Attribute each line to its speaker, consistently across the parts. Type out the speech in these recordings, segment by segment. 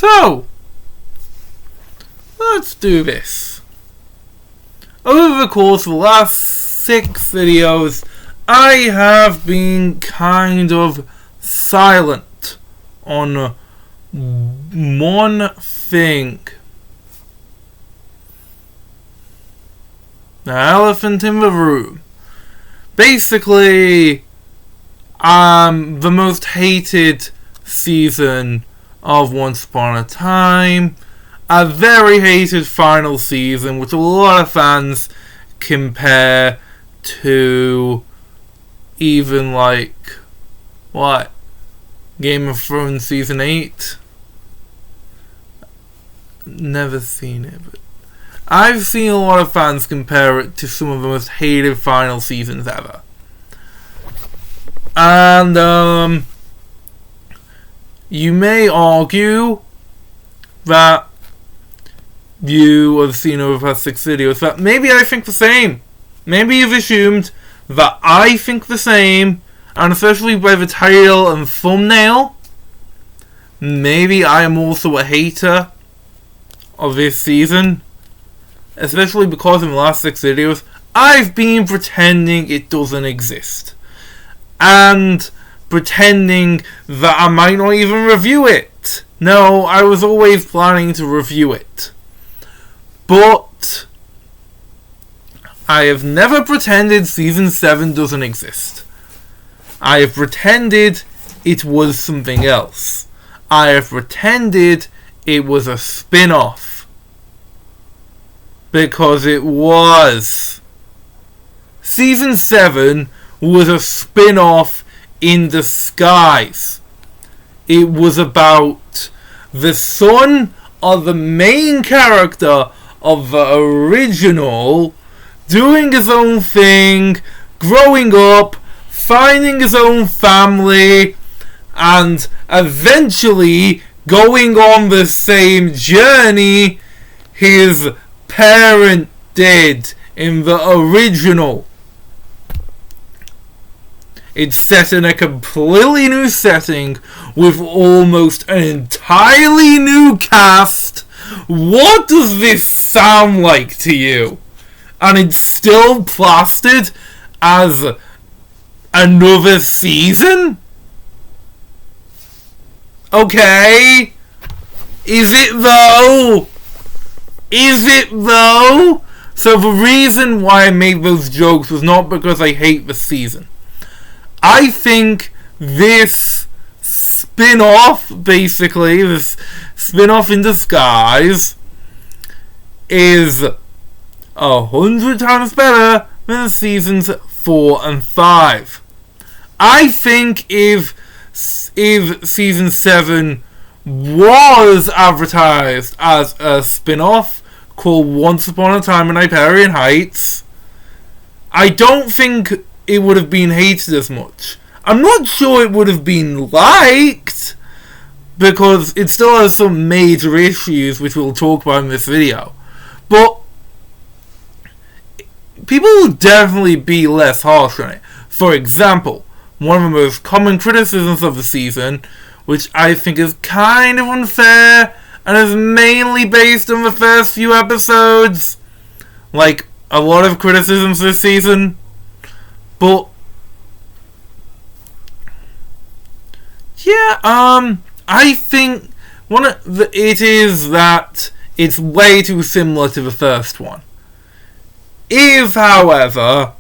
Speaker 1: So, let's do this. Over the course of the last 6 videos, I have been kind of silent on one thing. The elephant in the room. Basically, the most hated season of Once Upon a Time. A very hated final season, which a lot of fans compare to even like, what? Game of Thrones Season 8? Never seen it, but I've seen a lot of fans compare it to some of the most hated final seasons ever. And, you may argue that you have seen over the past 6 videos that maybe I think the same. Maybe you've assumed that I think the same, and especially by the title and thumbnail, maybe I am also a hater of this season. Especially because in the last 6 videos, I've been pretending it doesn't exist. And pretending that I might not even review it. No, I was always planning to review it. But I have never pretended Season 7 doesn't exist. I have pretended it was something else. I have pretended it was a spin-off. Because it was. Season 7 was a spin-off in disguise. It was about the son of the main character of the original doing his own thing, growing up, finding his own family, and eventually going on the same journey his parent did in the original. It's set in a completely new setting with almost an entirely new cast. What does this sound like to you? And it's still plastered as another season? Okay. Is it though? Is it though? So the reason why I made those jokes was not because I hate the season. I think this spin-off, basically, this spin-off in disguise, is 100 times better than seasons 4 and 5. I think if season 7 was advertised as a spin-off called Once Upon a Time in Hyperion Heights, I don't think it would have been hated as much. I'm not sure it would have been liked, because it still has some major issues which we'll talk about in this video. But people will definitely be less harsh on it. For example, one of the most common criticisms of the season, which I think is kind of unfair and is mainly based on the first few episodes, like a lot of criticisms this season. But yeah, I think it is that it's way too similar to the first one. If, however,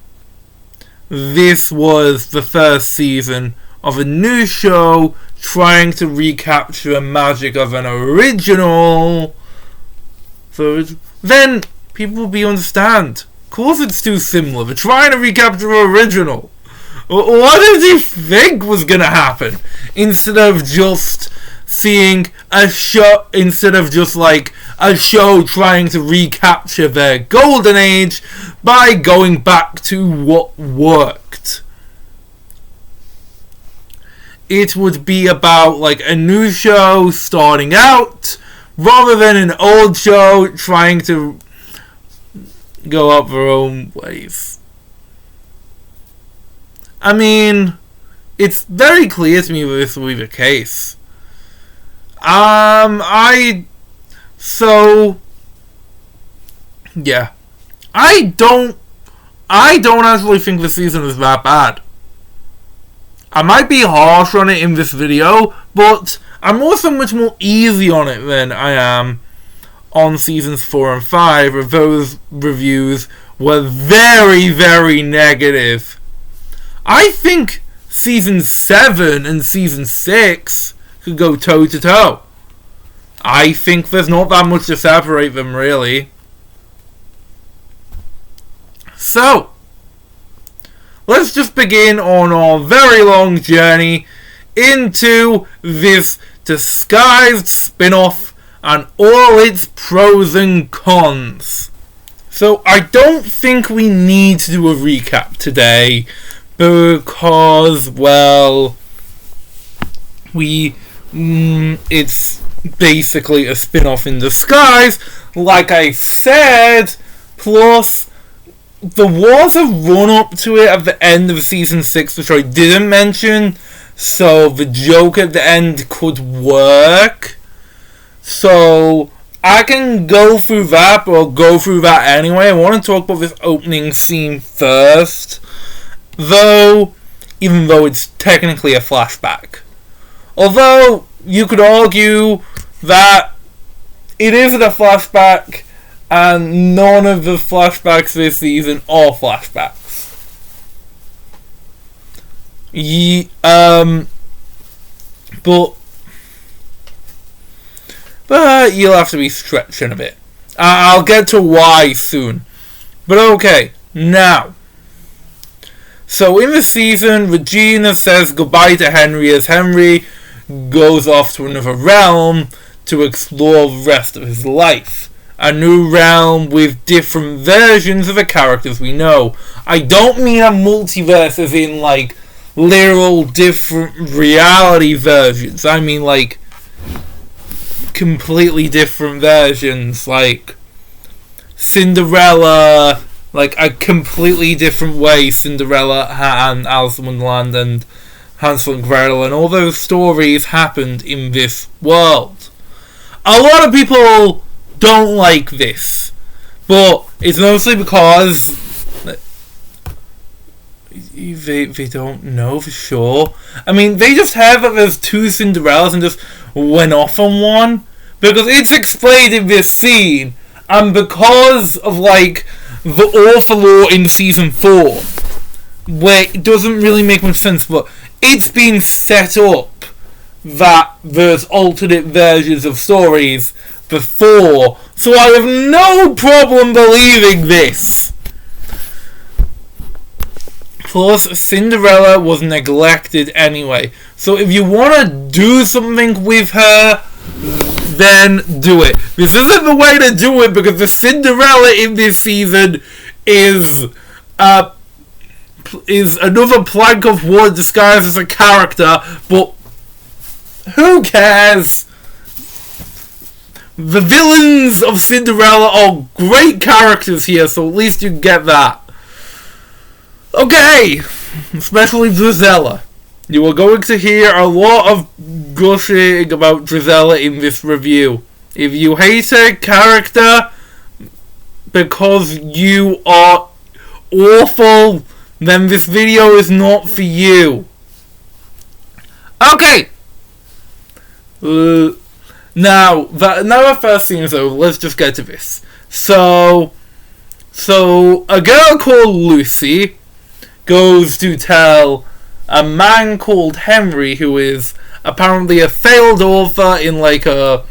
Speaker 1: this was the first season of a new show trying to recapture the magic of an original, then people will be understand. Of course it's too similar. They're trying to recapture the original. What did you think was gonna happen? Instead of just seeing a show, instead of just like a show trying to recapture their golden age by going back to what worked. It would be about like a new show starting out rather than an old show trying to go up their own ways. I mean, it's very clear to me that this will be the case. Yeah. I don't actually think the season is that bad. I might be harsh on it in this video, but I'm also much more easy on it than I am on seasons 4 and 5, where those reviews were very, very negative. I think season 7 and season 6 could go toe to toe. I think there's not that much to separate them, really. So, let's just begin on our very long journey into this disguised spin-off and all its pros and cons. So, I don't think we need to do a recap today because, well, it's basically a spin-off in disguise, like I said, plus there was a run-up to it at the end of season 6, which I didn't mention, so the joke at the end could work. So I can go through that, but I'll go through that anyway. I want to talk about this opening scene first, even though it's technically a flashback. Although, you could argue that it isn't a flashback, and none of the flashbacks this season are flashbacks. But you'll have to be stretching a bit. I'll get to why soon. But okay, now. So in the season, Regina says goodbye to Henry as Henry goes off to another realm to explore the rest of his life. A new realm with different versions of the characters we know. I don't mean a multiverse as in like literal different reality versions. I mean like completely different versions, like Cinderella, like a completely different way Cinderella and Alice in Wonderland and Hansel and Gretel and all those stories happened in this world. A lot of people don't like this, but it's mostly because they don't know for sure. I mean, they just have that there's 2 Cinderellas and just went off on one, because it's explained in this scene, and because of like the author lore in season 4, where it doesn't really make much sense, but it's been set up that there's alternate versions of stories before, so I have no problem believing this. Plus, Cinderella was neglected anyway, so if you want to do something with her, then do it. This isn't the way to do it, because the Cinderella in this season is another plank of wood disguised as a character, but who cares? The villains of Cinderella are great characters here, so at least you get that. Okay, especially Drizella. You are going to hear a lot of gushing about Drizella in this review. If you hate her character because you are awful, then this video is not for you. Okay. Now the first scene is over, let's just get to this. So a girl called Lucy goes to tell a man called Henry, who is apparently a failed author in like a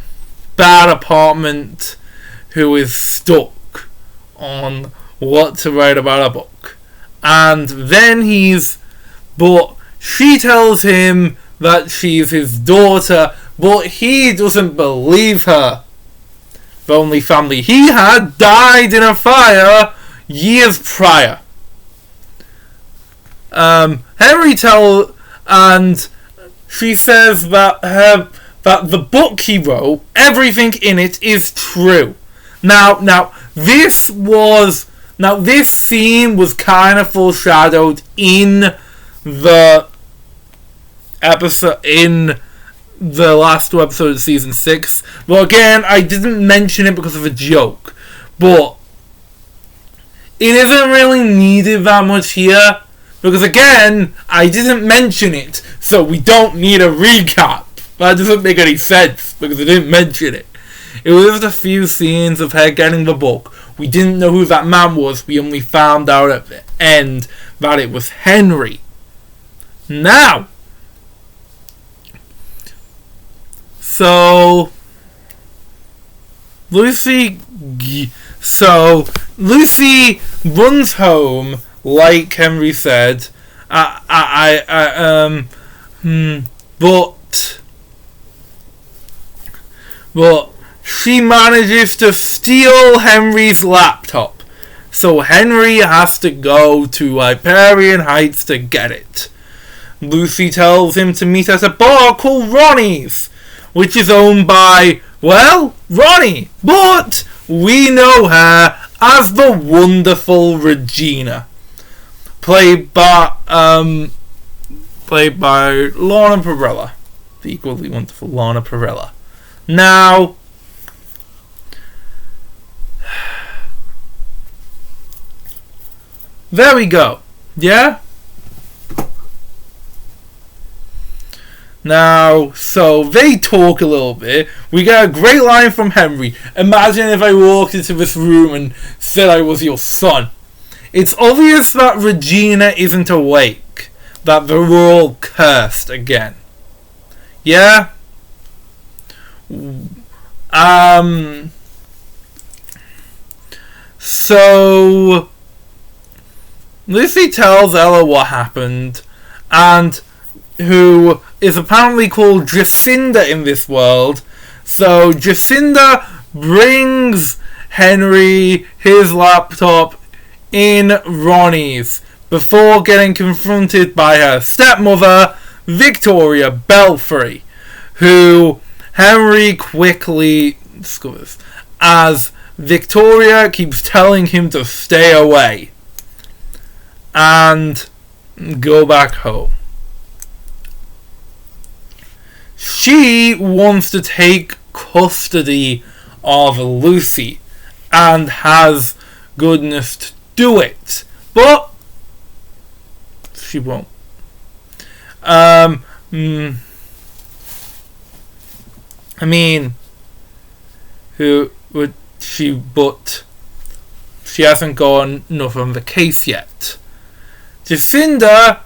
Speaker 1: bad apartment, who is stuck on what to write about a book. And then but she tells him that she's his daughter, but he doesn't believe her. The only family he had died in a fire years prior. And she says that the book he wrote, everything in it is true. Now this scene was kind of foreshadowed in the episode, in the last two episodes of season 6. Well, again, I didn't mention it because of a joke, but it isn't really needed that much here, because again, I didn't mention it, so we don't need a recap. That doesn't make any sense, because I didn't mention it. It was just a few scenes of her getting the book. We didn't know who that man was, we only found out at the end that it was Henry. Now, so Lucy runs home, like Henry said. But she manages to steal Henry's laptop, so Henry has to go to Hyperion Heights to get it. Lucy tells him to meet at a bar called Ronnie's, which is owned by, well, Ronnie, but we know her as the wonderful Regina, played by Lana Parrilla, the equally wonderful Lana Parrilla. Now, there we go. Yeah? Now, so they talk a little bit. We get a great line from Henry. Imagine if I walked into this room and said I was your son. It's obvious that Regina isn't awake. That they're all cursed again. Yeah? So Lucy tells Ella what happened, and who is apparently called Jacinda in this world. So Jacinda brings Henry his laptop in Ronnie's before getting confronted by her stepmother, Victoria Belfry, who Henry quickly discovers as Victoria keeps telling him to stay away and go back home. She wants to take custody of Lucy and has goodness to do it, but she won't. I mean, who would she? But she hasn't gone enough on the case yet. Jacinda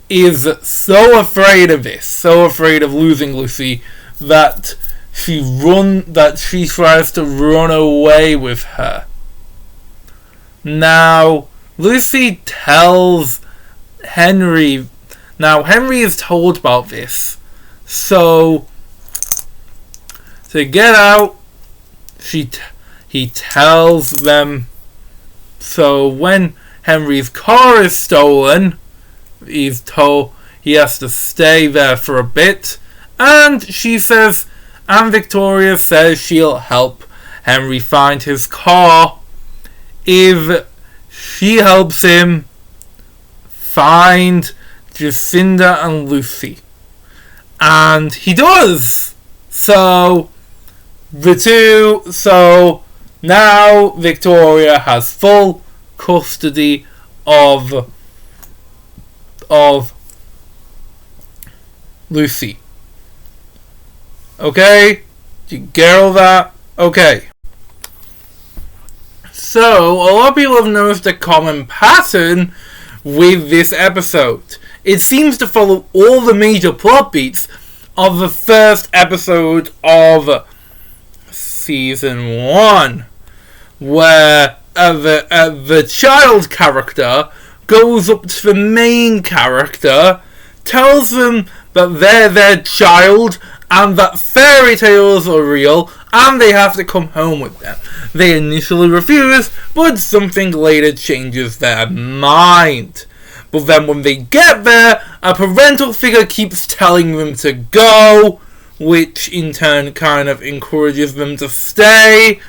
Speaker 1: is so afraid of this, so afraid of losing Lucy, that she tries to run away with her. Now, Lucy tells Henry. Now, Henry is told about this, so to get out, he tells them. So when Henry's car is stolen, he's told he has to stay there for a bit, and Victoria says she'll help Henry find his car if she helps him find Jacinda and Lucy. And he does. So now Victoria has full custody of Lucy. Okay? Do you get all that? Okay. So, a lot of people have noticed a common pattern with this episode. It seems to follow all the major plot beats of the first episode of season 1, where the child character goes up to the main character, tells them that they're their child and that fairy tales are real and they have to come home with them. They initially refuse, but something later changes their mind. But then when they get there, a parental figure keeps telling them to go, which in turn kind of encourages them to stay,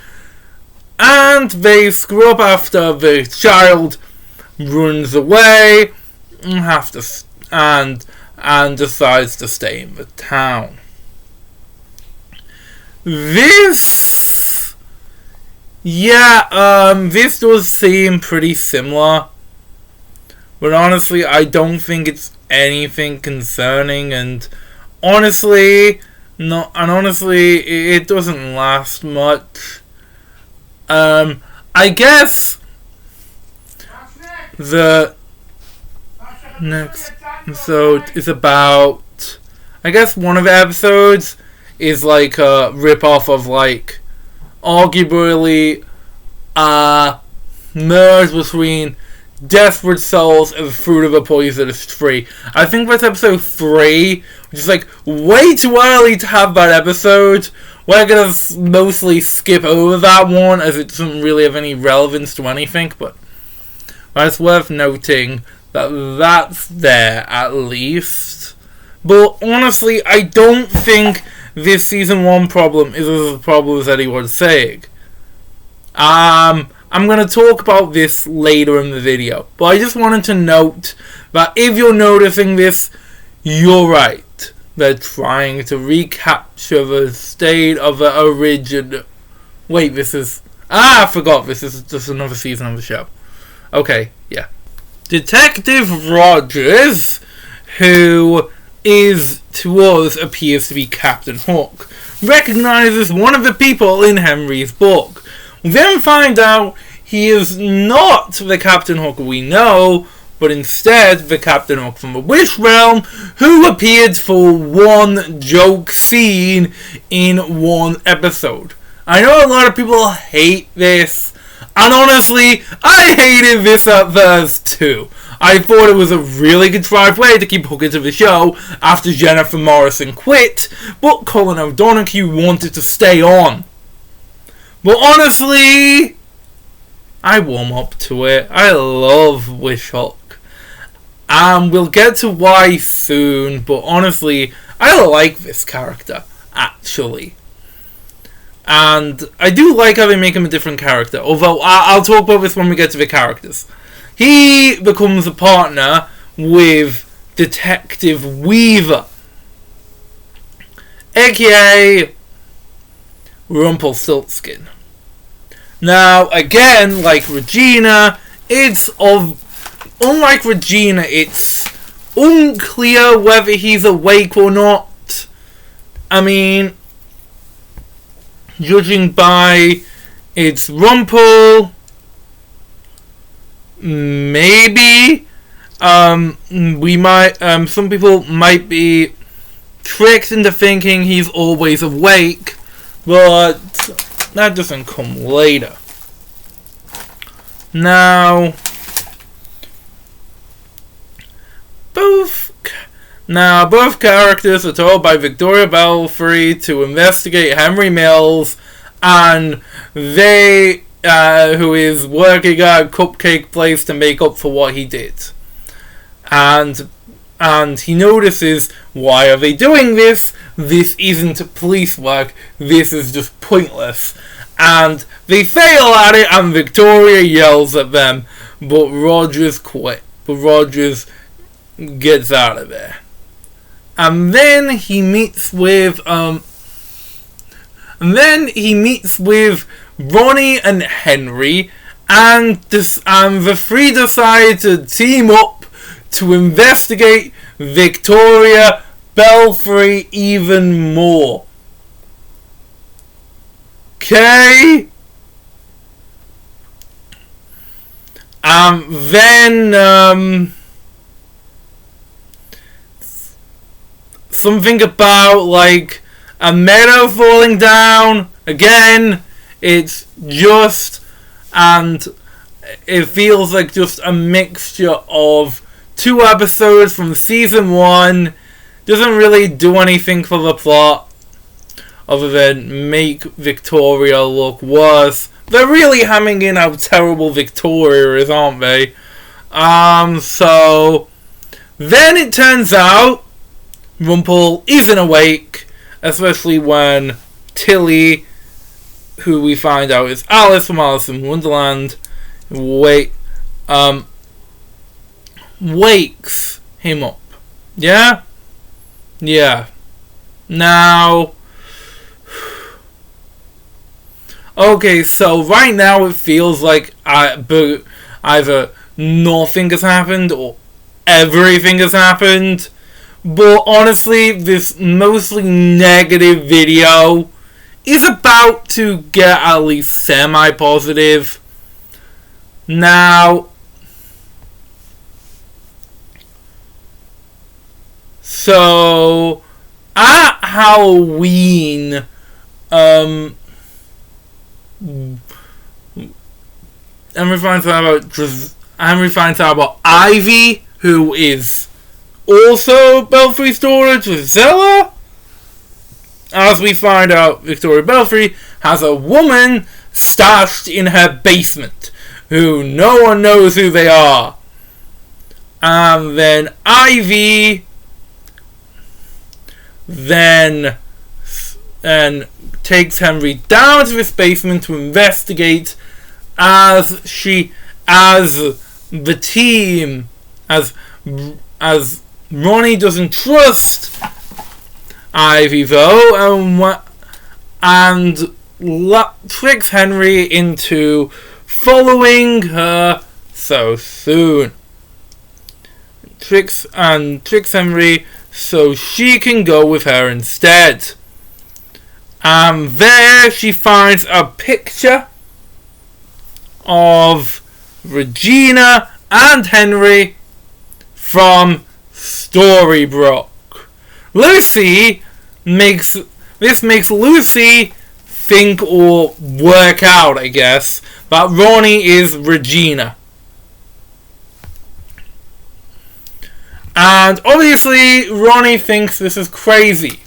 Speaker 1: and they screw up after the child runs away and decides to stay in the town. This, this does seem pretty similar, but honestly, I don't think it's anything concerning, and honestly, it doesn't last much. I guess the next episode is about, I guess one of the episodes is like a rip-off of like arguably merge between Desperate Souls and Fruit of a Poisonous Tree. I think that's episode 3, which is like way too early to have that episode. We're gonna mostly skip over that one as it doesn't really have any relevance to anything, but it's worth noting that that's there at least. But honestly, I don't think this season 1 problem is as a problem as anyone's saying. I'm going to talk about this later in the video, but I just wanted to note that if you're noticing this, you're right. They're trying to recapture the state of the original. Wait, I forgot this is just another season of the show. Okay, yeah. Detective Rogers, who is to us appears to be Captain Hook, recognizes one of the people in Henry's book. We then find out he is not the Captain Hook we know, but instead the Captain Hook from the Wish Realm, who appeared for one joke scene in one episode. I know a lot of people hate this, and honestly, I hated this at first too. I thought it was a really contrived way to keep Hook into the show after Jennifer Morrison quit, but Colin O'Donoghue wanted to stay on. But honestly, I warm up to it. I love Wish Hook. We'll get to why soon, but honestly, I like this character, actually. And I do like how they make him a different character, although I'll talk about this when we get to the characters. He becomes a partner with Detective Weaver, aka Rumpelstiltskin. Now, again, like Regina, unlike Regina, it's unclear whether he's awake or not. I mean, judging by its Rumpel, maybe we might. Some people might be tricked into thinking he's always awake, but that doesn't come later. Now, both characters are told by Victoria Belfry to investigate Henry Mills, and they, who is working at a cupcake place to make up for what he did. And he notices, why are they doing this? This isn't police work. This is just pointless. And they fail at it, and Victoria yells at them, but Rogers quit. But Rogers gets out of there. And then he meets with Ronnie and Henry, and the three decide to team up to investigate Victoria Belfry even more. Okay? Then, something about, like, a meadow falling down. Again, it's just, and it feels like just a mixture of 2 episodes from season 1. Doesn't really do anything for the plot other than make Victoria look worse. They're really hamming in how terrible Victoria is, aren't they? So then it turns out Rumpel isn't awake, especially when Tilly, who we find out is Alice from Alice in Wonderland, wakes him up. Yeah? Yeah. Now, Okay, so right now it feels like either nothing has happened or everything has happened. But honestly, this mostly negative video is about to get at least semi-positive. Now, so at Halloween, Henry finds out about Ivy, who is also Belfry's daughter, Drizella. As we find out, Victoria Belfry has a woman stashed in her basement, who no one knows who they are. And then Ivy then takes Henry down to this basement to investigate as the team, as Ronnie doesn't trust Ivy though, and tricks Henry into following her so soon. Tricks Henry so she can go with her instead. And there she finds a picture of Regina and Henry from Storybrooke. Lucy makes Lucy think or work out, I guess, that Ronnie is Regina. And obviously Ronnie thinks this is crazy,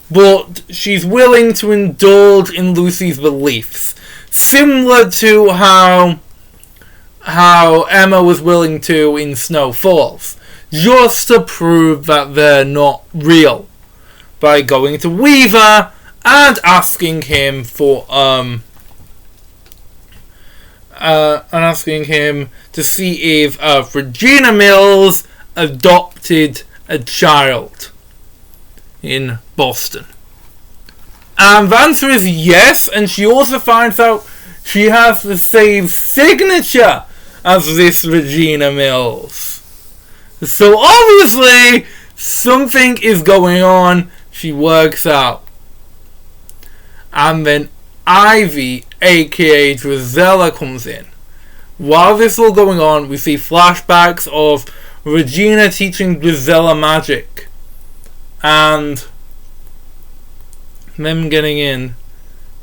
Speaker 1: but she's willing to indulge in Lucy's beliefs, similar to how Emma was willing to in Snow Falls, just to prove that they're not real, by going to Weaver and asking him for to see if Regina Mills adopted a child in Boston. And the answer is yes, and she also finds out she has the same signature as this Regina Mills. So obviously something is going on. She works out. And then Ivy, aka Drizella, comes in. While this is all going on, we see flashbacks of Regina teaching Drizella magic and them getting in.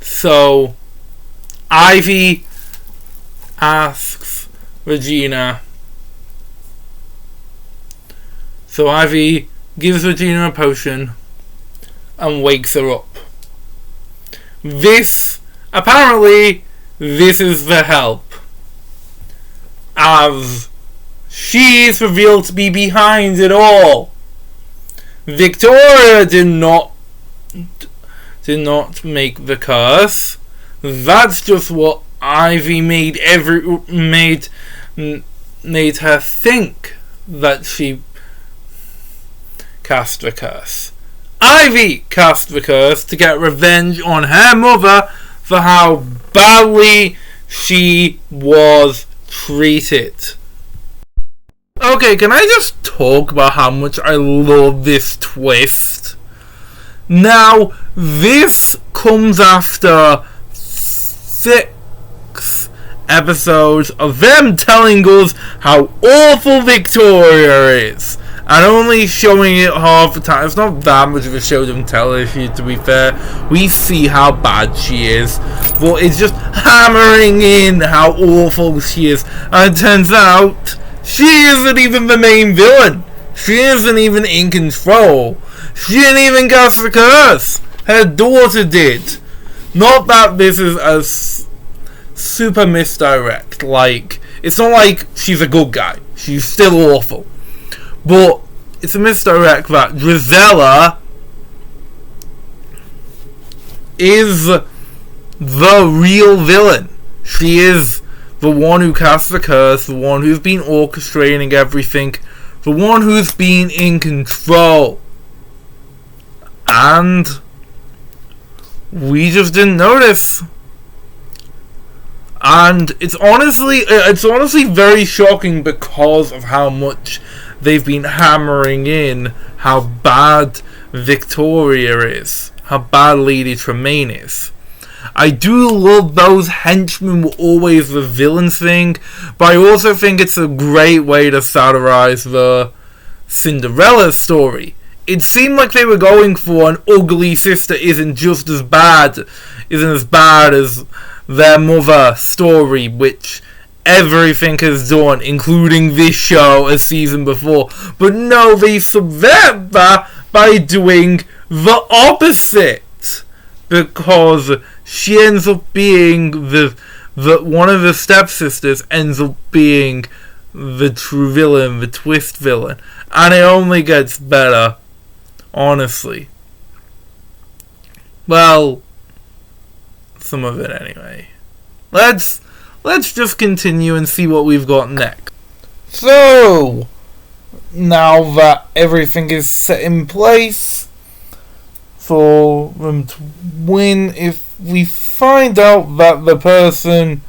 Speaker 1: So Ivy asks Regina. So Ivy gives Regina a potion and wakes her up. This is the help, as she is revealed to be behind it all. Victoria did not make the curse. That's just what Ivy made her think, that she cast the curse. Ivy cast the curse to get revenge on her mother for how badly she was treated. Okay, can I just talk about how much I love this twist? Now, this comes after 6 episodes of them telling us how awful Victoria is, and only showing it half the time. It's not that much of a show them tell us, to be fair. We see how bad she is, but it's just hammering in how awful she is. And it turns out she isn't even the main villain. She isn't even in control. She didn't even cast the curse. Her daughter did. Not that this is a super misdirect. Like, it's not like she's a good guy. She's still awful. But it's a misdirect that Drizella is the real villain. She is the one who cast the curse, the one who's been orchestrating everything, the one who's been in control. And we just didn't notice. And it's honestly very shocking because of how much they've been hammering in how bad Victoria is, how bad Lady Tremaine is. I do love those henchmen were always the villains thing, but I also think it's a great way to satirize the Cinderella story. It seemed like they were going for an ugly sister isn't as bad as their mother story, which everything has done, including this show a season before. But no, they subvert that by doing the opposite, because she ends up being the one of the stepsisters ends up being the true villain, the twist villain, and it only gets better, honestly. Well, some of it anyway. Let's just continue and see what we've got next. So, now that everything is set in place for them to win, if we find out that the person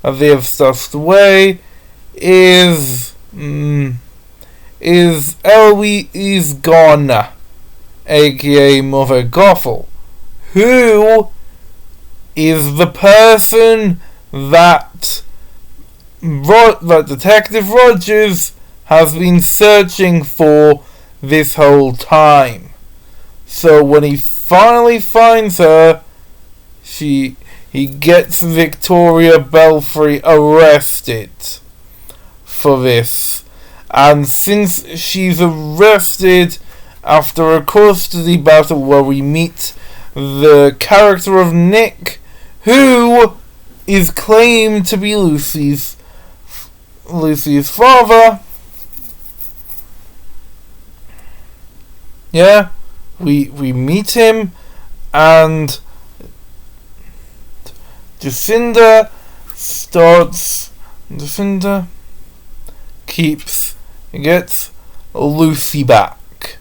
Speaker 1: that they have stuffed away is Eloise Garner, aka Mother Gothel, who is the person that Detective Rogers has been searching for this whole time. So when he finally finds her, he gets Victoria Belfry arrested for this. And since she's arrested after a custody battle where we meet the character of Nick, who is claimed to be Lucy's father. Yeah, we meet him, and Jacinda gets Lucy back.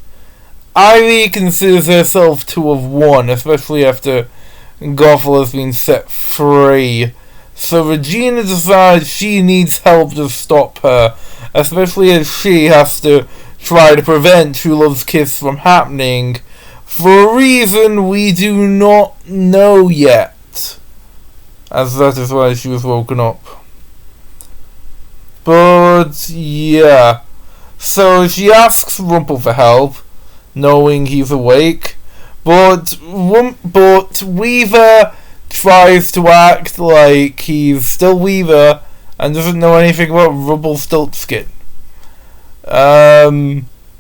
Speaker 1: Ivy considers herself to have won, especially after Gothel has been set free. So Regina decides she needs help to stop her, especially as she has to try to prevent True Love's kiss from happening for a reason we do not know yet, as that is why she was woken up. But yeah, so she asks Rumple for help, knowing he's awake, but Weaver tries to act like he's still Weaver and doesn't know anything about Rumpelstiltskin.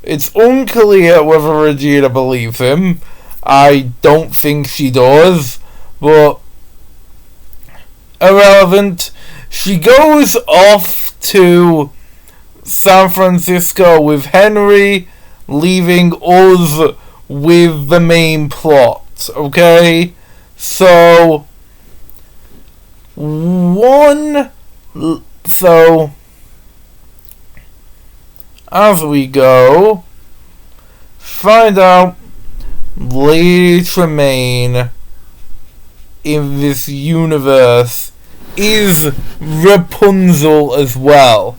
Speaker 1: It's unclear whether Regina believes him. I don't think she does, but irrelevant. She goes off to San Francisco with Henry, leaving us with the main plot, okay? So as we go, find out Lady Tremaine in this universe is Rapunzel as well.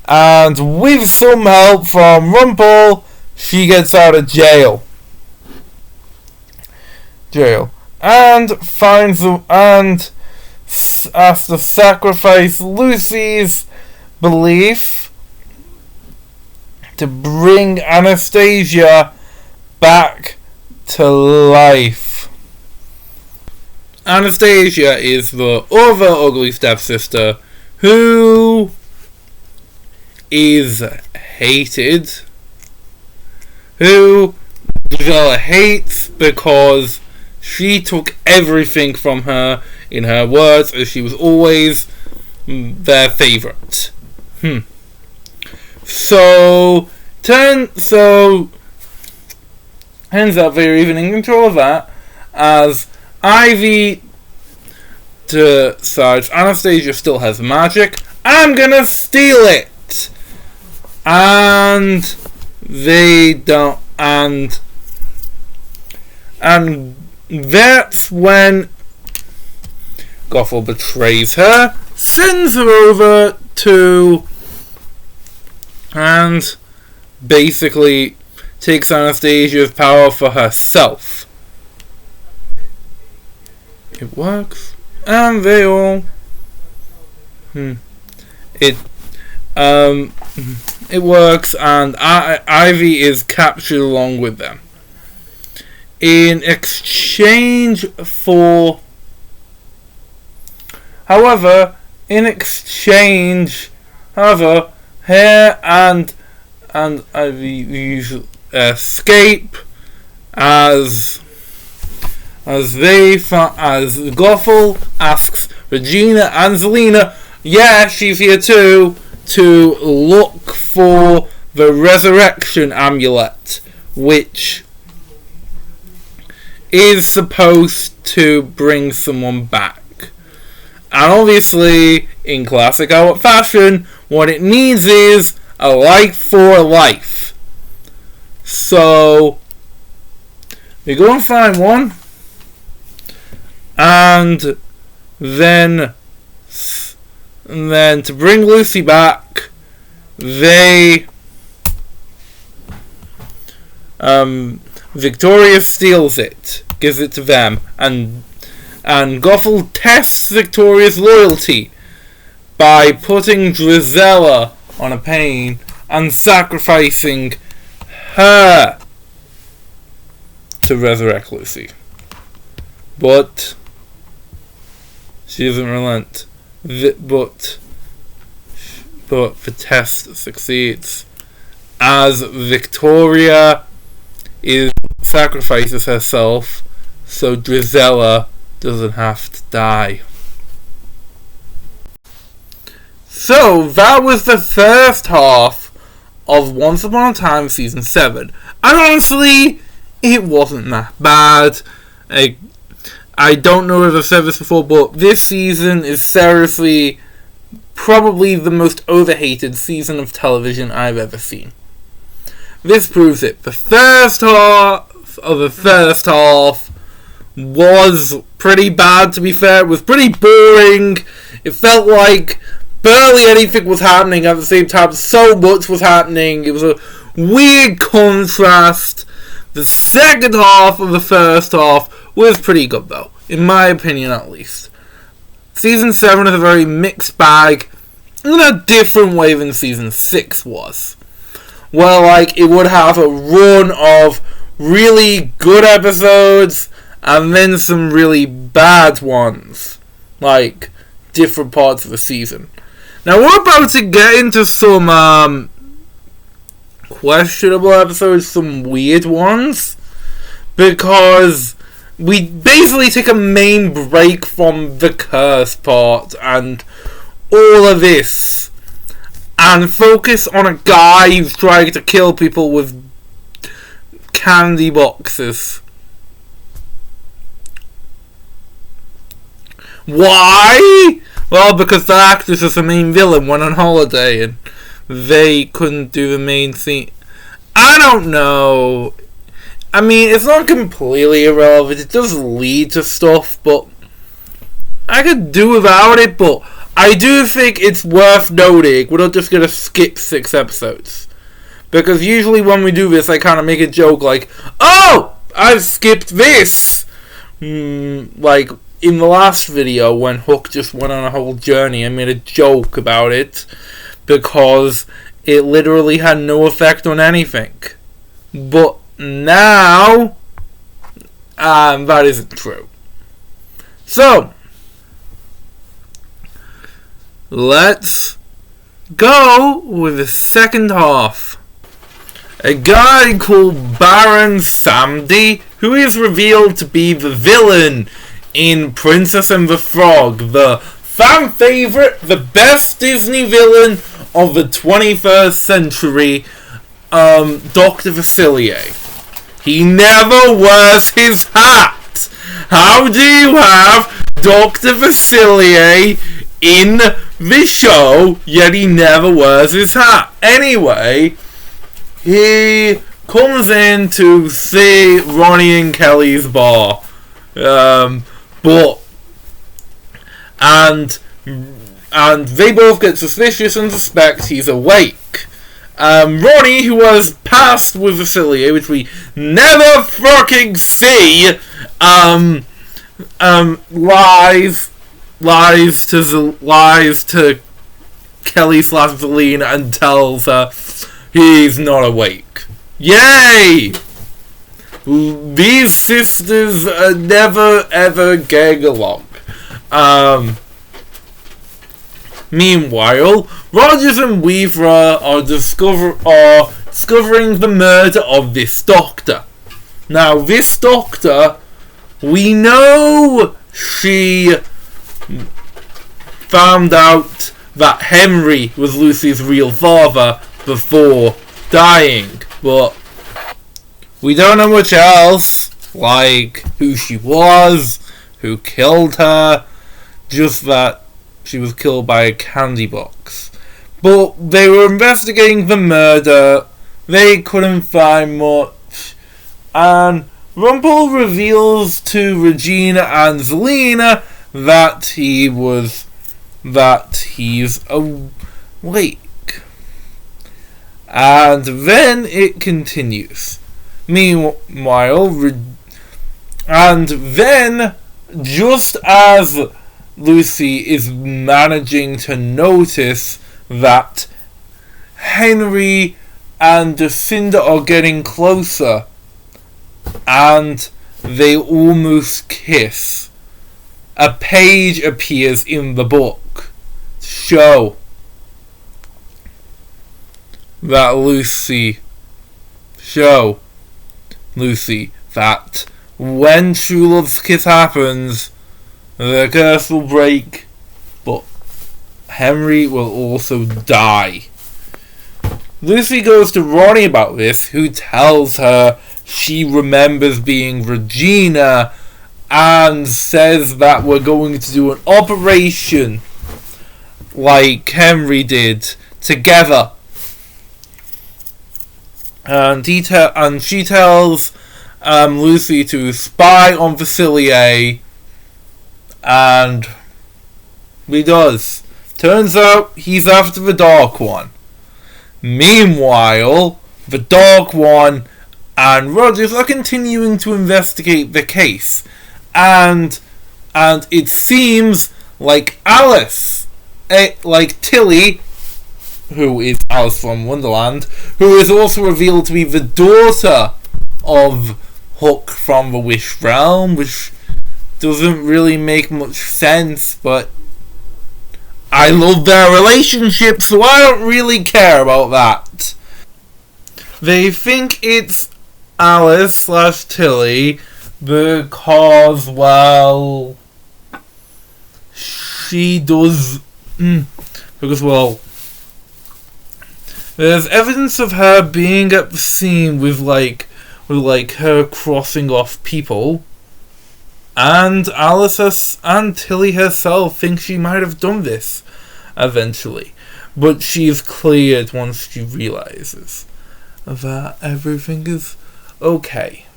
Speaker 1: And with some help from Rumple, she gets out of jail. And has to sacrifice Lucy's belief to bring Anastasia back to life. Anastasia is the other ugly stepsister who is hated, who Gisela hates because she took everything from her, in her words, as she was always their favourite. So turns out they're even in control of that, as Ivy decides Anastasia still has magic. I'm gonna steal it! And they don't, and that's when Gothel betrays her sends her over to and basically takes Anastasia's power for herself. It works, and they all it works, and Ivy is captured along with them. In exchange for, however, Hare and Ivy escape as Gothel asks Regina and Zelina, yeah, she's here too, to look for the resurrection amulet, which is supposed to bring someone back. And obviously, in classic OUAT fashion, what it needs is a life for life. So, we go and find one, and then to bring Lucy back, they Victoria steals it, gives it to them, and Gothel tests Victoria's loyalty by putting Drizella on a pain and sacrificing her to resurrect Lucy. But she doesn't relent. But the test succeeds, as Victoria sacrifices herself so Drizella doesn't have to die. So that was the first half of Once Upon a Time Season 7. And honestly, it wasn't that bad. I don't know if I've said this before, but this season is seriously probably the most overhated season of television I've ever seen. This proves it. The first half of the first half was pretty bad, to be fair. It was pretty boring. It felt like barely anything was happening at the same time. So much was happening. It was a weird contrast. The second half of the first half was pretty good, though, in my opinion at least. Season 7 is a very mixed bag, in a different way than Season 6 was. Where, it would have a run of really good episodes, and then some really bad ones. Different parts of the season. Now, we're about to get into some, questionable episodes, some weird ones, because we basically take a main break from the curse part and all of this and focus on a guy who's trying to kill people with candy boxes. Why? Well, because the actress is the main villain went on holiday and they couldn't do the main scene. I don't know. I mean, it's not completely irrelevant. It does lead to stuff, but I could do without it. But I do think it's worth noting we're not just going to skip 6 episodes. Because usually when we do this, I kind of make a joke like, oh, I've skipped this. Like in the last video when Hook just went on a whole journey, I made a joke about it. Because it literally had no effect on anything. But now, that isn't true. So, let's go with the second half. A guy called Baron Samedi, who is revealed to be the villain in Princess and the Frog, the fan favorite, the best Disney villain of the 21st century, Dr. Facilier. He never wears his hat. How do you have Dr. Facilier in the show, yet he never wears his hat? Anyway, he comes in to see Ronnie and Kelly's bar. and they both get suspicious and suspect he's awake. Ronnie, who was passed with Vasily, which we never fucking see, lies to Kelly/Zelina and tells her he's not awake. Yay! These sisters never ever getting along. Meanwhile, Rogers and Weaver are discovering the murder of this doctor. Now, this doctor, we know she found out that Henry was Lucy's real father before dying, but we don't know much else, like who she was, who killed her, just that she was killed by a candy box. But they were investigating the murder, they couldn't find much, and Rumpel reveals to Regina and Zelina that he's awake. And then it continues. Meanwhile, and then, just as Lucy is managing to notice that Henry and Jacinda are getting closer, and they almost kiss, a page appears in the book to show that Lucy that when true love's kiss happens, the curse will break, but Henry will also die. Lucy goes to Ronnie about this, who tells her she remembers being Regina and says that we're going to do an operation like Henry did together. And she tells Lucy to spy on Vasily, and he does. Turns out he's after the Dark One. Meanwhile, the Dark One and Rogers are continuing to investigate the case, and it seems like Alice, like Tilly, who is Alice from Wonderland, who is also revealed to be the daughter of Hook from the Wish Realm, which doesn't really make much sense, but I love their relationship, so I don't really care about that. They think it's Alice/Tilly because, well, she does, because, well, there's evidence of her being at the scene with her crossing off people, and Alice and Tilly herself think she might have done this eventually, but she's cleared once she realizes that everything is okay.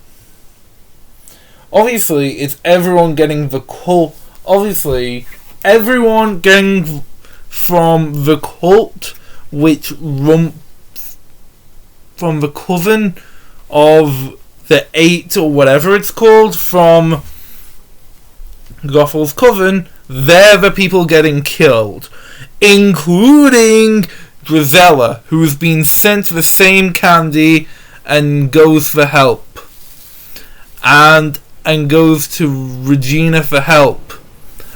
Speaker 1: Obviously, it's everyone getting the cult. Obviously, everyone getting from the cult, which from the coven of the 8 or whatever it's called, from Gothel's coven, they're the people getting killed, including Drizella, who's been sent the same candy and goes for help, and goes to Regina for help,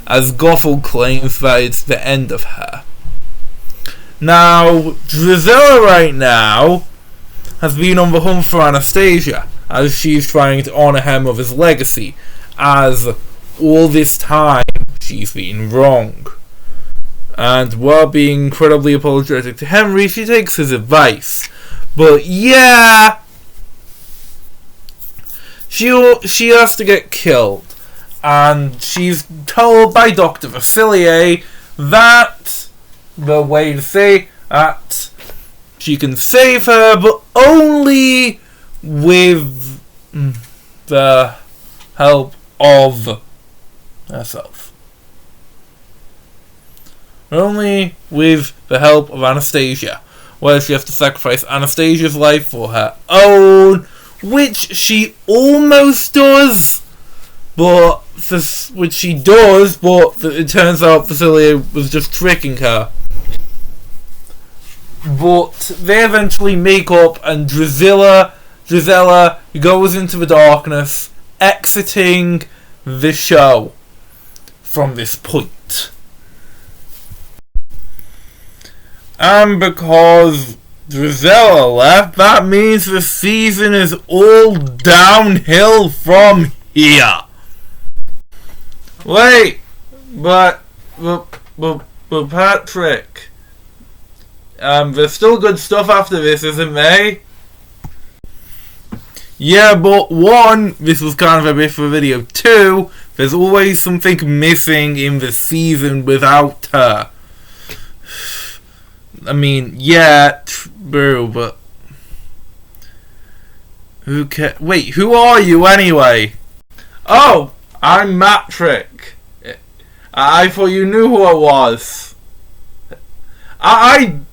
Speaker 1: as Gothel claims that it's the end of her. Now, Drizella right now has been on the hunt for Anastasia, as she's trying to honour her mother's legacy, as all this time she's been wrong. And while being incredibly apologetic to Henry, she takes his advice. But yeah, she has to get killed, and she's told by Dr. Vasily that the way to say that she can save her, but only with the help of herself. only with the help of Anastasia, where she has to sacrifice Anastasia's life for her own, which she almost does, but it turns out Facilier was just tricking her. But they eventually make up, and Drizella goes into the darkness, exiting the show from this point. And because Drizella left, that means the season is all downhill from here. Wait, but Patrick, there's still good stuff after this, isn't there? Yeah, but one, this was kind of a bit for a video. Two, there's always something missing in the season without her. I mean, yeah, true, but who cares? Wait, who are you anyway? Oh, I'm Matrick. I thought you knew who I was. I'm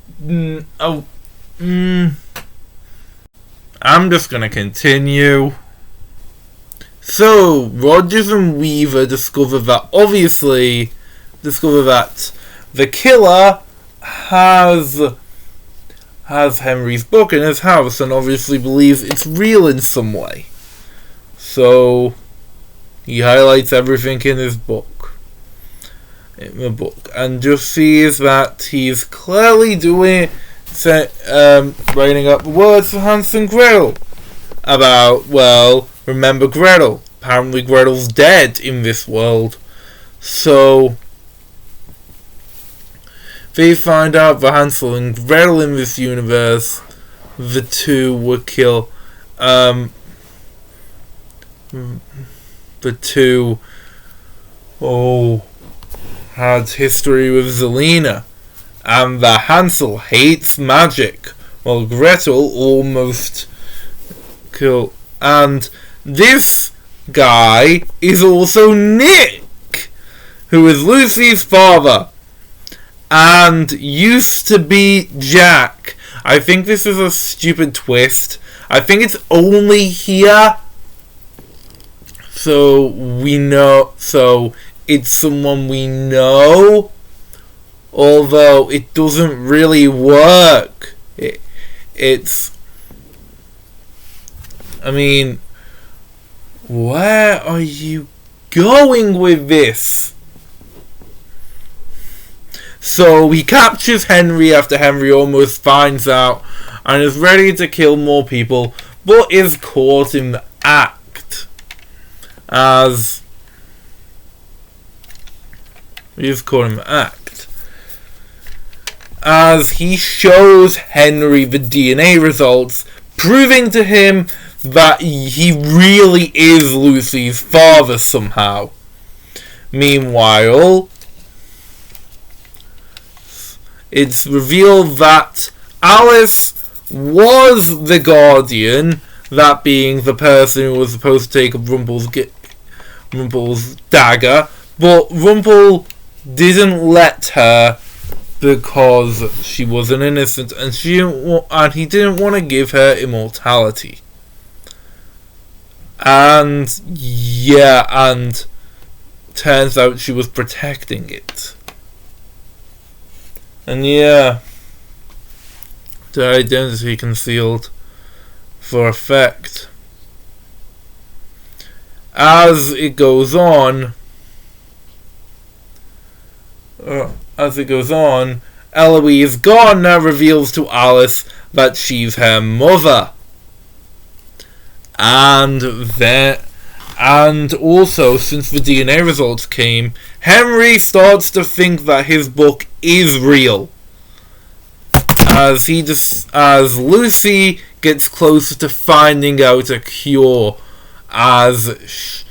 Speaker 1: just gonna continue. So, Rogers and Weaver discover that the killer has Henry's book in his house and obviously believes it's real in some way. So, he highlights everything in the book, and just sees that he's clearly writing up words for Hansel and Gretel about, well, remember Gretel. Apparently Gretel's dead in this world. So they find out that Hansel and Gretel in this universe, the two were killed. The two had history with Zelina, and that Hansel hates magic, while Gretel almost killed. And this guy is also Nick, who is Lucy's father, and used to be Jack. I think this is a stupid twist. I think it's only here, so it's someone we know, although it doesn't really work. I mean, where are you going with this? So he captures Henry after Henry almost finds out and is ready to kill more people, but is caught in the act. As he shows Henry the DNA results, proving to him that he really is Lucy's father somehow. Meanwhile, it's revealed that Alice was the Guardian, that being the person who was supposed to take Rumpel's dagger, but Rumpel didn't let her because she was an innocent, and he didn't want to give her immortality. And turns out she was protecting it. And the identity concealed for effect. As it goes on, Eloise Gardner reveals to Alice that she's her mother. And also, since the DNA results came, Henry starts to think that his book is real. As Lucy gets closer to finding out a cure, as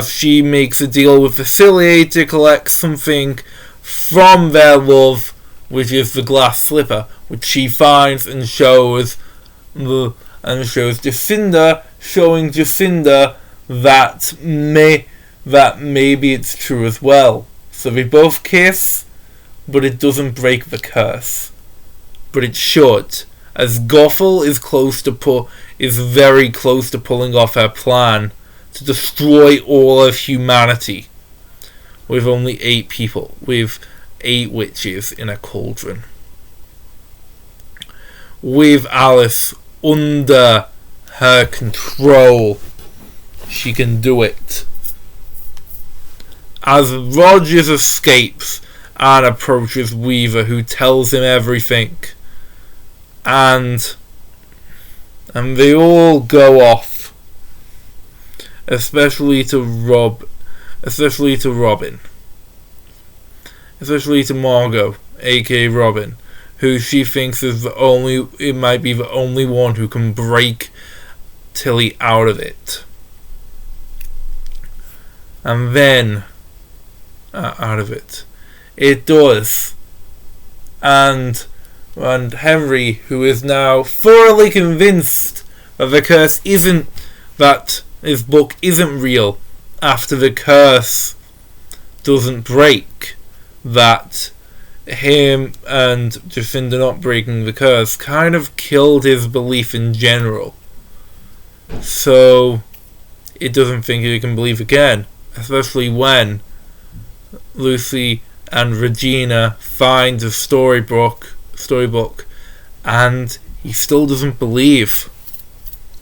Speaker 1: she makes a deal with Facilier to collect something from their love, which is the glass slipper, which she finds and shows Jacinda, showing Jacinda that maybe it's true as well. So they both kiss, but it doesn't break the curse. But it should, as Gothel is very close to pulling off her plan to destroy all of humanity with only 8 people, with 8 witches in a cauldron. With Alice under her control, she can do it. As Rogers escapes and approaches Weaver, who tells him everything, and they all go off, especially to Robin, especially to Margot, aka Robin, who she thinks is might be the only one who can break Tilly out of it. And then out of it. It does. And Henry, who is now thoroughly convinced that the curse isn't, that his book isn't real, after the curse doesn't break, that him and Jacinda not breaking the curse kind of killed his belief in general. So it doesn't think he can believe again, especially when Lucy and Regina find the storybook, and he still doesn't believe.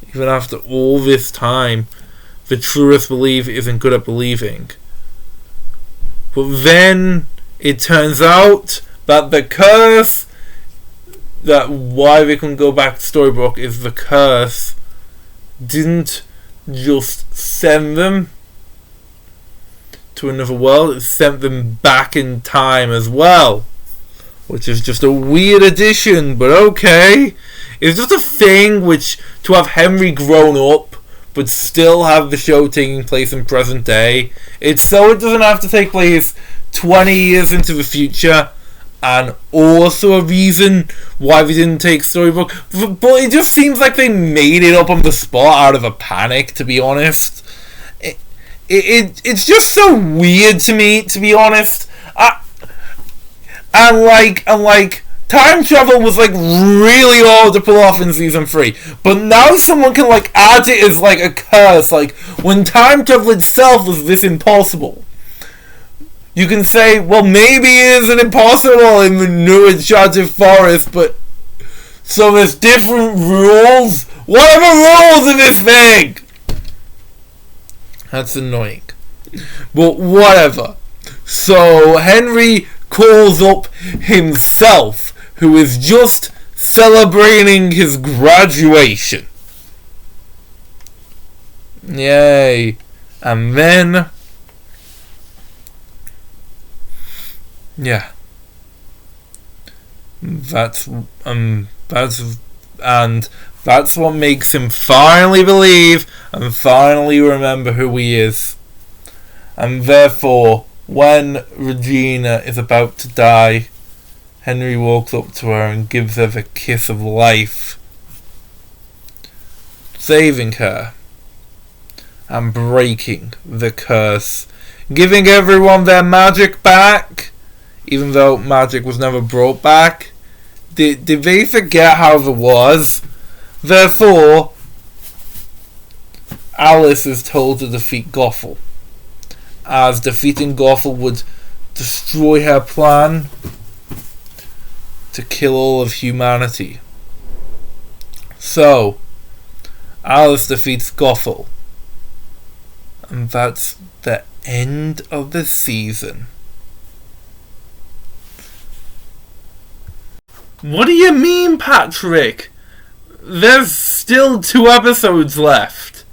Speaker 1: Even after all this time, the truest belief isn't good at believing. But then it turns out that the curse, that why we can go back to Storybrooke, is the curse didn't just send them to another world, it sent them back in time as well. Which is just a weird addition, but okay. It's just a thing which, to have Henry grown up, but still have the show taking place in present day, it's so it doesn't have to take place 20 years into the future, and also a reason why we didn't take Storybook. But it just seems like they made it up on the spot out of a panic, to be honest. It's just so weird to me, to be honest. And like, time travel was like really hard to pull off in season 3, but now someone can like add it as like a curse, like when time travel itself was this impossible. You can say, well, maybe it isn't impossible in the new enchanted forest, but so there's different rules. What are the rules in this thing? That's annoying, but whatever. So Henry calls up himself, who is just celebrating his graduation. Yay. And then, yeah, that's what makes him finally believe and finally remember who he is. And therefore, when Regina is about to die, Henry walks up to her and gives her the kiss of life, saving her and breaking the curse, giving everyone their magic back, even though magic was never brought back. Did they forget how it was? Therefore, Alice is told to defeat Gothel, as defeating Gothel would destroy her plan to kill all of humanity. So, Alice defeats Gothel, and that's the end of the season. What do you mean, Patrick? There's still 2 episodes left.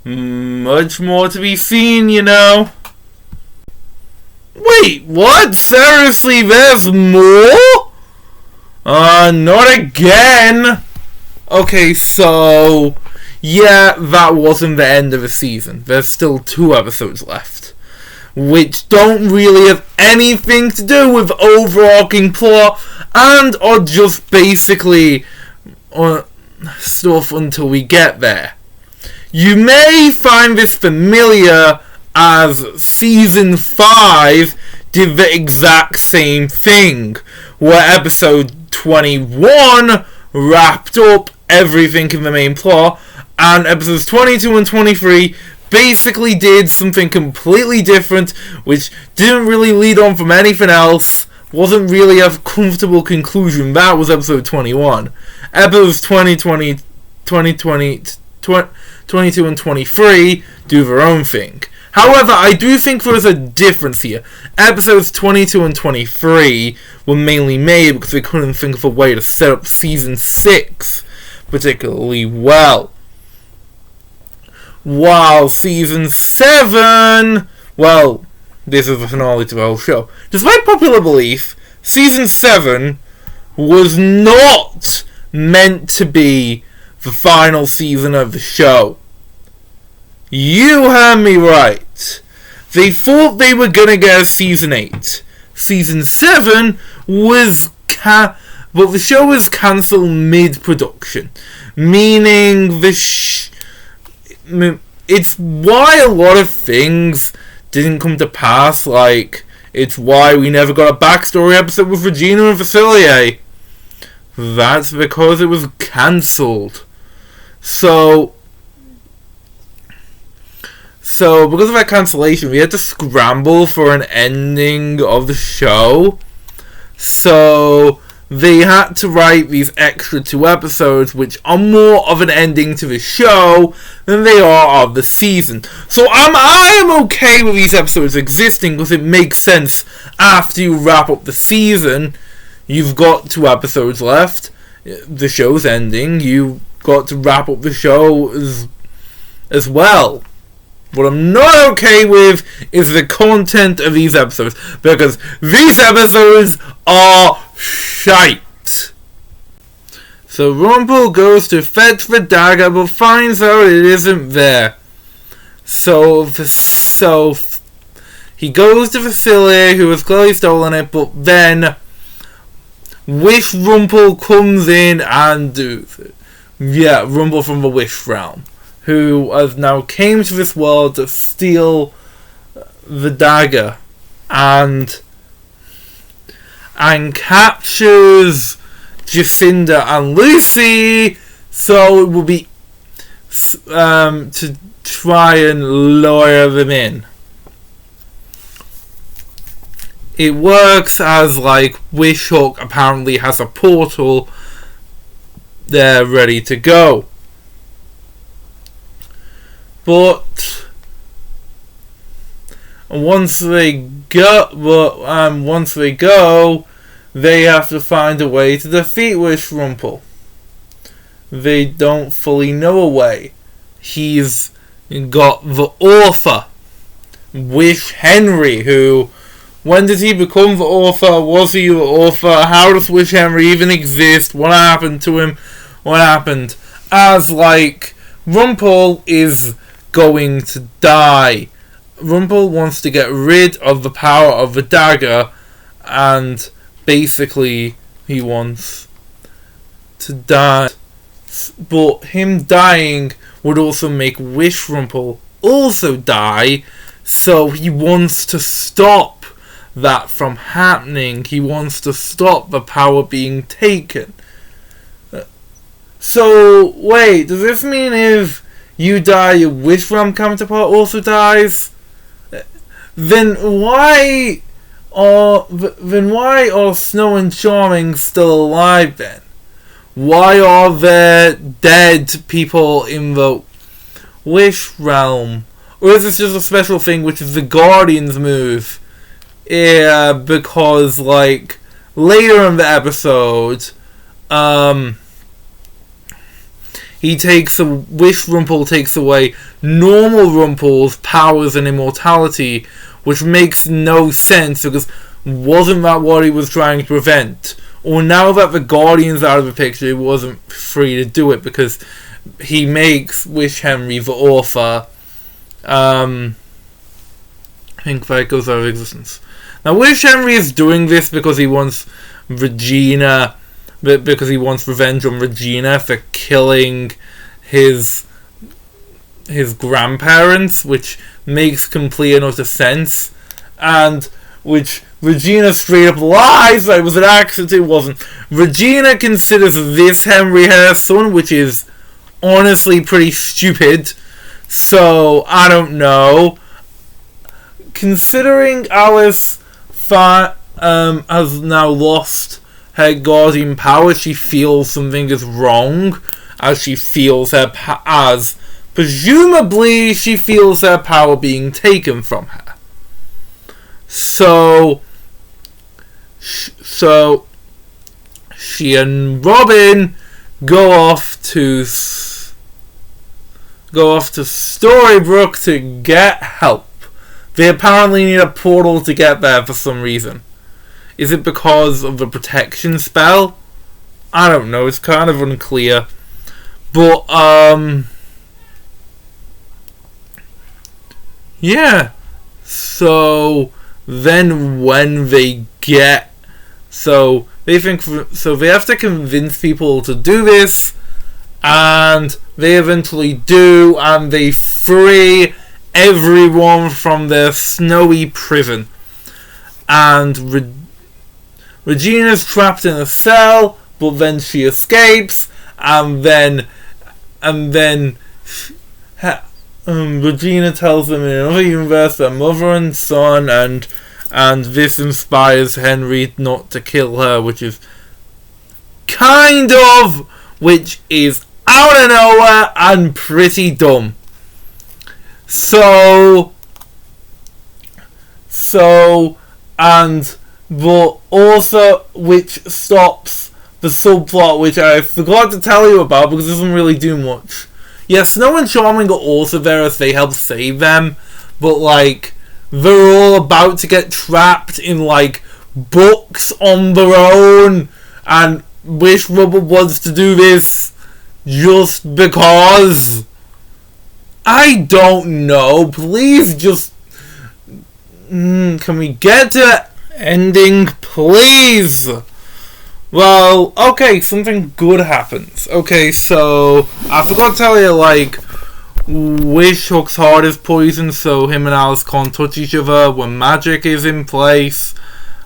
Speaker 1: Much more to be seen, you know. Wait, what? Seriously, there's more? Not again. Okay, so, yeah, that wasn't the end of the season. There's still 2 episodes left, which don't really have anything to do with overarching plot and are just basically stuff until we get there. You may find this familiar as Season 5 did the exact same thing, where episode 21 wrapped up everything in the main plot, and episodes 22 and 23 basically did something completely different, which didn't really lead on from anything else, wasn't really a comfortable conclusion. That was episode 21. Episodes 22 and 23 do their own thing. However, I do think there is a difference here. Episodes 22 and 23 were mainly made because they couldn't think of a way to set up season 6 particularly well. While season 7, well, this is the finale to the whole show. Despite popular belief, season 7 was not meant to be the final season of the show. You heard me right. They thought they were gonna get a season 8. Season 7 was but the show was cancelled mid-production, meaning it's why a lot of things didn't come to pass. Like, it's why we never got a backstory episode with Regina and Facilier. That's because it was cancelled. So because of that cancellation, we had to scramble for an ending of the show. So they had to write these extra 2 episodes, which are more of an ending to the show than they are of the season. So I am okay with these episodes existing, because it makes sense. After you wrap up the season, you've got 2 episodes left. The show's ending. You've got to wrap up the show as well. What I'm not okay with is the content of these episodes, because these episodes are shite. So Rumpel goes to fetch the dagger, but finds out it isn't there. So he goes to Facilier, who has clearly stolen it, but then Wish Rumpel comes in and does it. Yeah, Rumpel from the Wish realm, who has now came to this world to steal the dagger and captures Jacinda and Lucy, so it will be to try and lure them in. It works as like Wishhook apparently has a portal there ready to go. But once they go, they have to find a way to defeat Wish Rumpel. They don't fully know a way. He's got the author, Wish Henry, who, when did he become the author? Was he the author? How does Wish Henry even exist? What happened to him? What happened? As like, Rumpel is going to die. Rumpel wants to get rid of the power of the dagger, and basically he wants to die. But him dying would also make Wish Rumpel also die, so he wants to stop that from happening. He wants to stop the power being taken. So, wait, does this mean if you die, your Wish Realm counterpart also dies? Then why are Snow and Charming still alive then? Why are there dead people in the Wish Realm? Or is this just a special thing which is the Guardians move? Yeah, because like later in the episode, Wish Rumpel takes away normal Rumpel's powers and immortality, which makes no sense, because wasn't that what he was trying to prevent? Or now that the Guardian's out of the picture, he wasn't free to do it, because he makes Wish Henry the author. I think that goes out of existence. Now Wish Henry is doing this because he wants Regina, because he wants revenge on Regina for killing his grandparents, which makes complete and utter sense. And which Regina straight up lies that it was an accident. It wasn't. Regina considers this Henry her son, which is honestly pretty stupid. So I don't know. Considering Alice has now lost her guardian power, she feels something is wrong, as she feels as presumably she feels her power being taken from her. So she and Robin go off to Storybrooke to get help. They apparently need a portal to get there for some reason. Is it because of the protection spell? I don't know, it's kind of unclear. But, yeah. So, then when they get... So, they have to convince people to do this, and they eventually do, and they free everyone from their snowy prison. And Regina's trapped in a cell, but then she escapes, and then Regina tells them in another universe they're mother and son, and this inspires Henry not to kill her, which is out of nowhere and pretty dumb. But also, which stops the subplot, which I forgot to tell you about because it doesn't really do much. Yeah, Snow and Charming are also there as they help save them, but like, they're all about to get trapped in like books on their own, and Wish Rubble wants to do this just because. I don't know. Please just... can we get to ending, please? Well, okay, something good happens. Okay, so I forgot to tell you, like, Wish Hook's heart is poisoned, so him and Alice can't touch each other when magic is in place,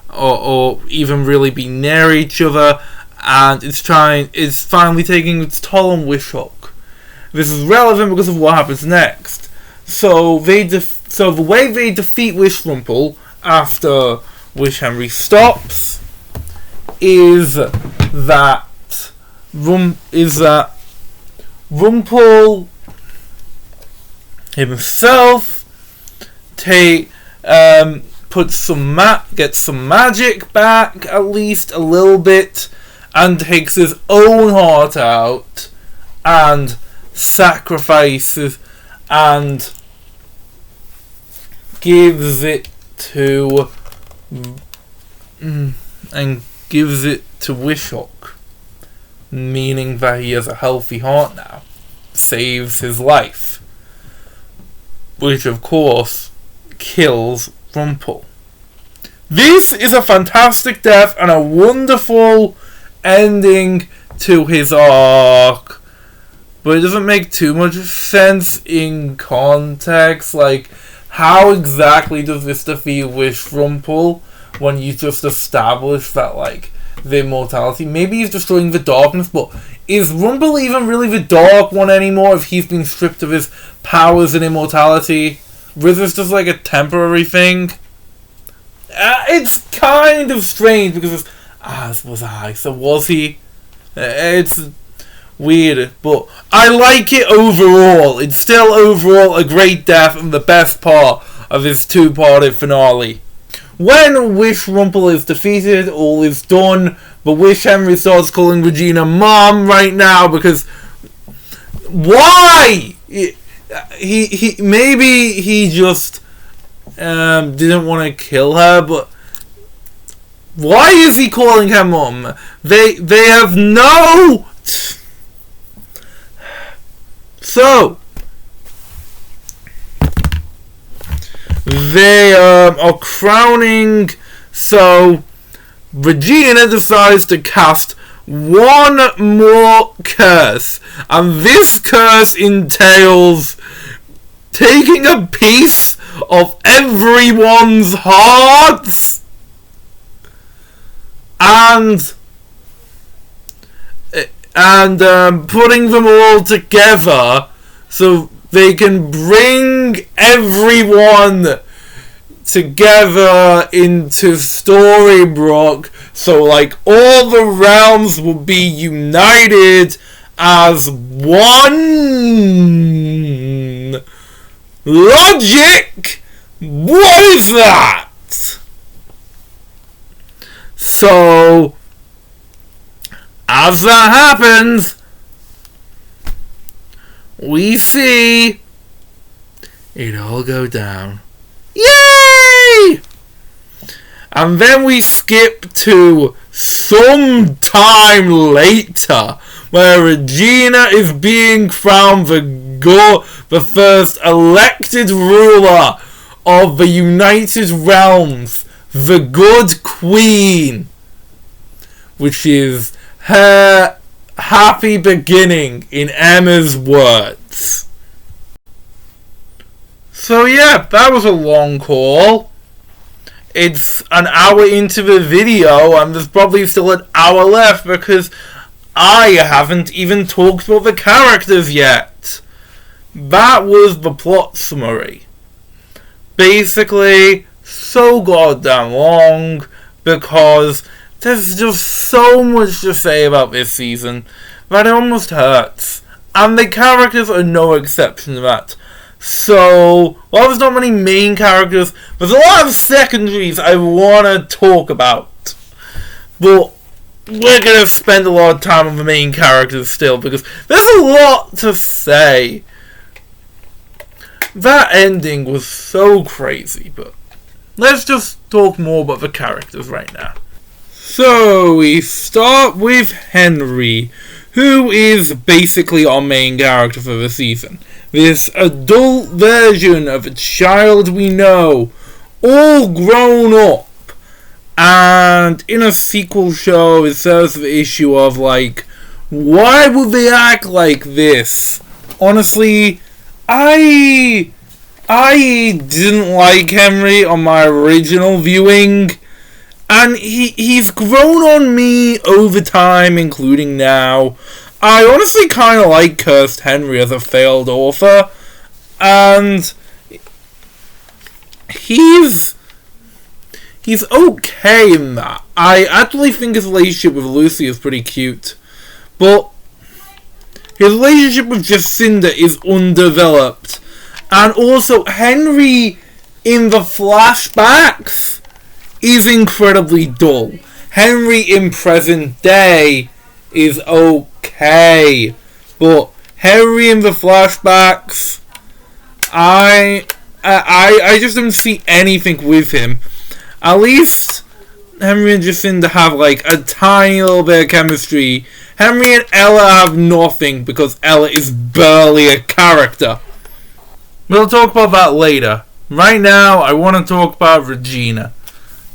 Speaker 1: or even really be near each other, and it's finally taking its toll on Wish Hook. This is relevant because of what happens next. So the way they defeat Wish Rumple after Wish Henry stops is that Rumple himself gets some magic back, at least a little bit, and takes his own heart out and sacrifices and gives it to Wishhook, meaning that he has a healthy heart now. Saves his life, which of course kills Rumple. This is a fantastic death and a wonderful ending to his arc, but it doesn't make too much sense in context. Like, how exactly does this defeat Wish Rumple when you just establish that, like, the immortality? Maybe he's destroying the darkness, but is Rumple even really the dark one anymore if he's been stripped of his powers and immortality? Was this just like a temporary thing? It's kind of strange because it's, as was I, so was he? It's weird, but I like it overall. It's still overall a great death and the best part of this two-parted finale. When Wish Rumple is defeated, all is done, but Wish Henry starts calling Regina Mom right now because why? He maybe he just didn't want to kill her, but why is he calling her Mom? They have no. So they are crowning. So Regina decides to cast one more curse, and this curse entails taking a piece of everyone's hearts and putting them all together so they can bring everyone together into Storybrooke, so like all the realms will be united as one. Logic? What is that? So, as that happens, we see it all go down. Yay! And then we skip to some time later, where Regina is being crowned the first elected ruler of the United Realms, the Good Queen, which is her happy beginning in Emma's words. So yeah, that was a long call. It's an hour into the video and there's probably still an hour left because I haven't even talked about the characters yet. That was the plot summary. Basically, so goddamn long because there's just so much to say about this season that it almost hurts. And the characters are no exception to that. So, while there's not many main characters, there's a lot of secondaries I want to talk about. But we're going to spend a lot of time on the main characters still, because there's a lot to say. That ending was so crazy, but let's just talk more about the characters right now. So, we start with Henry, who is basically our main character for the season. This adult version of a child we know, all grown up. And in a sequel show, it serves the issue of, like, why would they act like this? Honestly, I didn't like Henry on my original viewing. And he's grown on me over time, including now. I honestly kind of like Cursed Henry as a failed author. And he's okay in that. I actually think his relationship with Lucy is pretty cute. But his relationship with Jacinda is undeveloped. And also, Henry in the flashbacks is incredibly dull. Henry in present day is okay. But Henry in the flashbacks, I just don't see anything with him. At least Henry and Jacinda have like a tiny little bit of chemistry. Henry and Ella have nothing because Ella is barely a character. We'll talk about that later. Right now, I want to talk about Regina,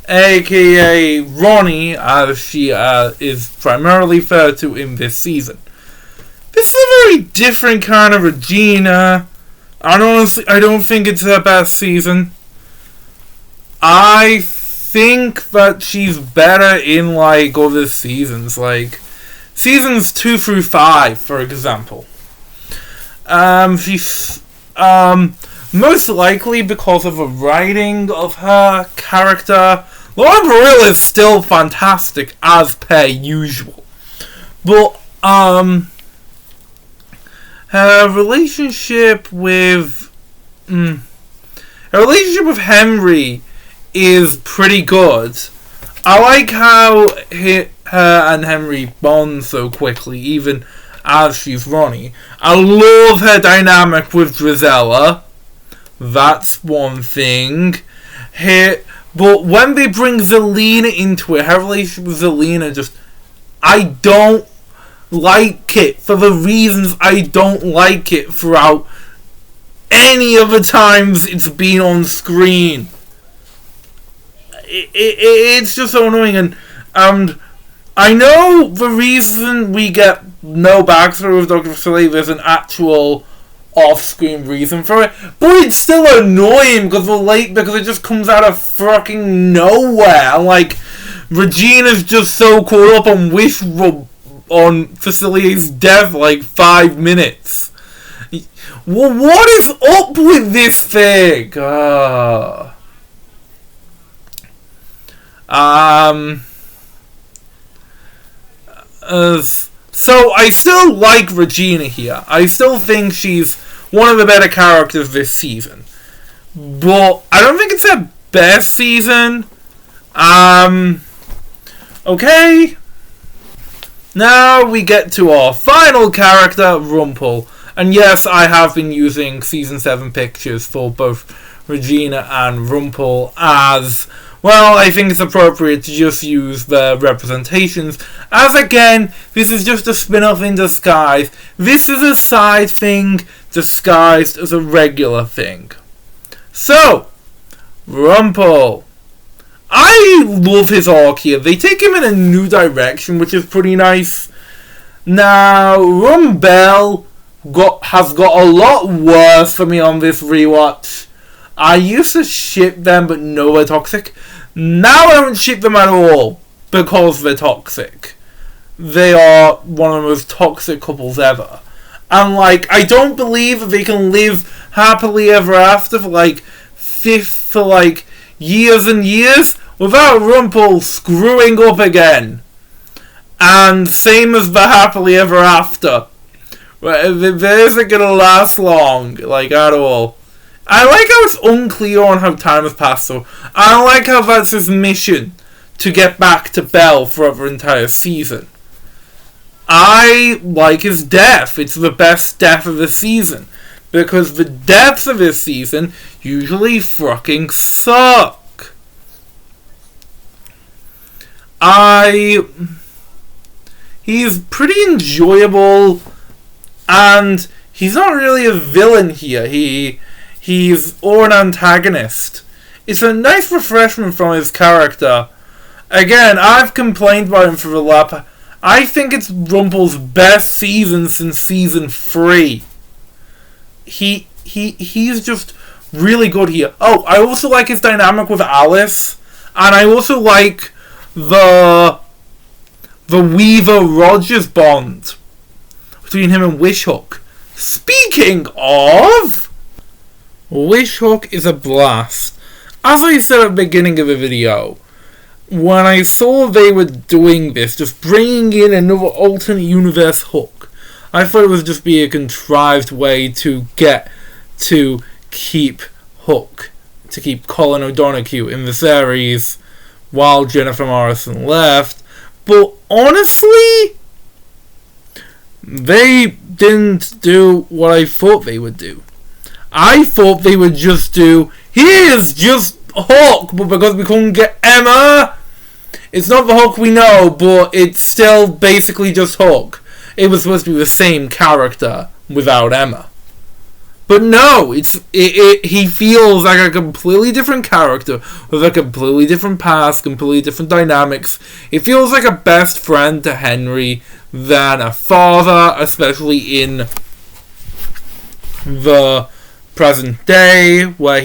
Speaker 1: aka Ronnie, as she is primarily referred to in this season. This is a very different kind of Regina. And honestly, I don't think it's her best season. I think that she's better in like other seasons, like seasons 2 through 5, for example. She's most likely because of the writing of her character. Laura Bareilles is still fantastic as per usual, but her relationship with Henry is pretty good. I like how her and Henry bond so quickly, even as she's Ronnie. I love her dynamic with Drizella. That's one thing. But when they bring Zelina into it, her relationship with Zelina just, I don't like it for the reasons I don't like it throughout any of the times it's been on screen. It's just so annoying, and I know the reason we get no backstory with Dr. Facilier, there's an actual off-screen reason for it, but it's still annoying because it just comes out of fucking nowhere. And like, Regina's just so caught up on on Facilier's death like 5 minutes. Well, what is up with this thing? So I still like Regina here. I still think she's one of the better characters this season. But I don't think it's her best season. Okay. Now we get to our final character, Rumpel. And yes, I have been using Season 7 pictures for both Regina and Rumpel as... Well, I think it's appropriate to just use the representations, as again, this is just a spin-off in disguise. This is a side thing disguised as a regular thing. So, Rumpel. I love his arc here. They take him in a new direction, which is pretty nice. Now, Rumbel has got a lot worse for me on this rewatch. I used to ship them, but no, they're toxic. Now I don't ship them at all because they're toxic. They are one of the most toxic couples ever. And like, I don't believe that they can live happily ever after for like years and years without Rumpel screwing up again. And same as the happily ever after. There isn't gonna last long, like, at all. I like how it's unclear on how time has passed, though. I like how that's his mission, to get back to Belle for the entire season. I like his death. It's the best death of the season. Because the deaths of this season usually fucking suck. He's pretty enjoyable, and he's not really a villain here. He's an antagonist. It's a nice refreshment from his character. Again, I've complained about him for a lap. I think it's Rumpel's best season since season 3. He's just really good here. Oh, I also like his dynamic with Alice, and I also like the Weaver-Rogers bond between him and Wishhook. Speaking of... Wishhook is a blast. As I said at the beginning of the video, when I saw they were doing this, just bringing in another alternate universe Hook, I thought it would just be a contrived way to keep Hook, to keep Colin O'Donoghue in the series while Jennifer Morrison left. But honestly, they didn't do what I thought they would do. I thought they would just do, here's just Hook, but because we couldn't get Emma, it's not the Hook we know, but it's still basically just Hook. It was supposed to be the same character without Emma. But no, he feels like a completely different character with a completely different past, completely different dynamics. It feels like a best friend to Henry than a father, especially in the present day, where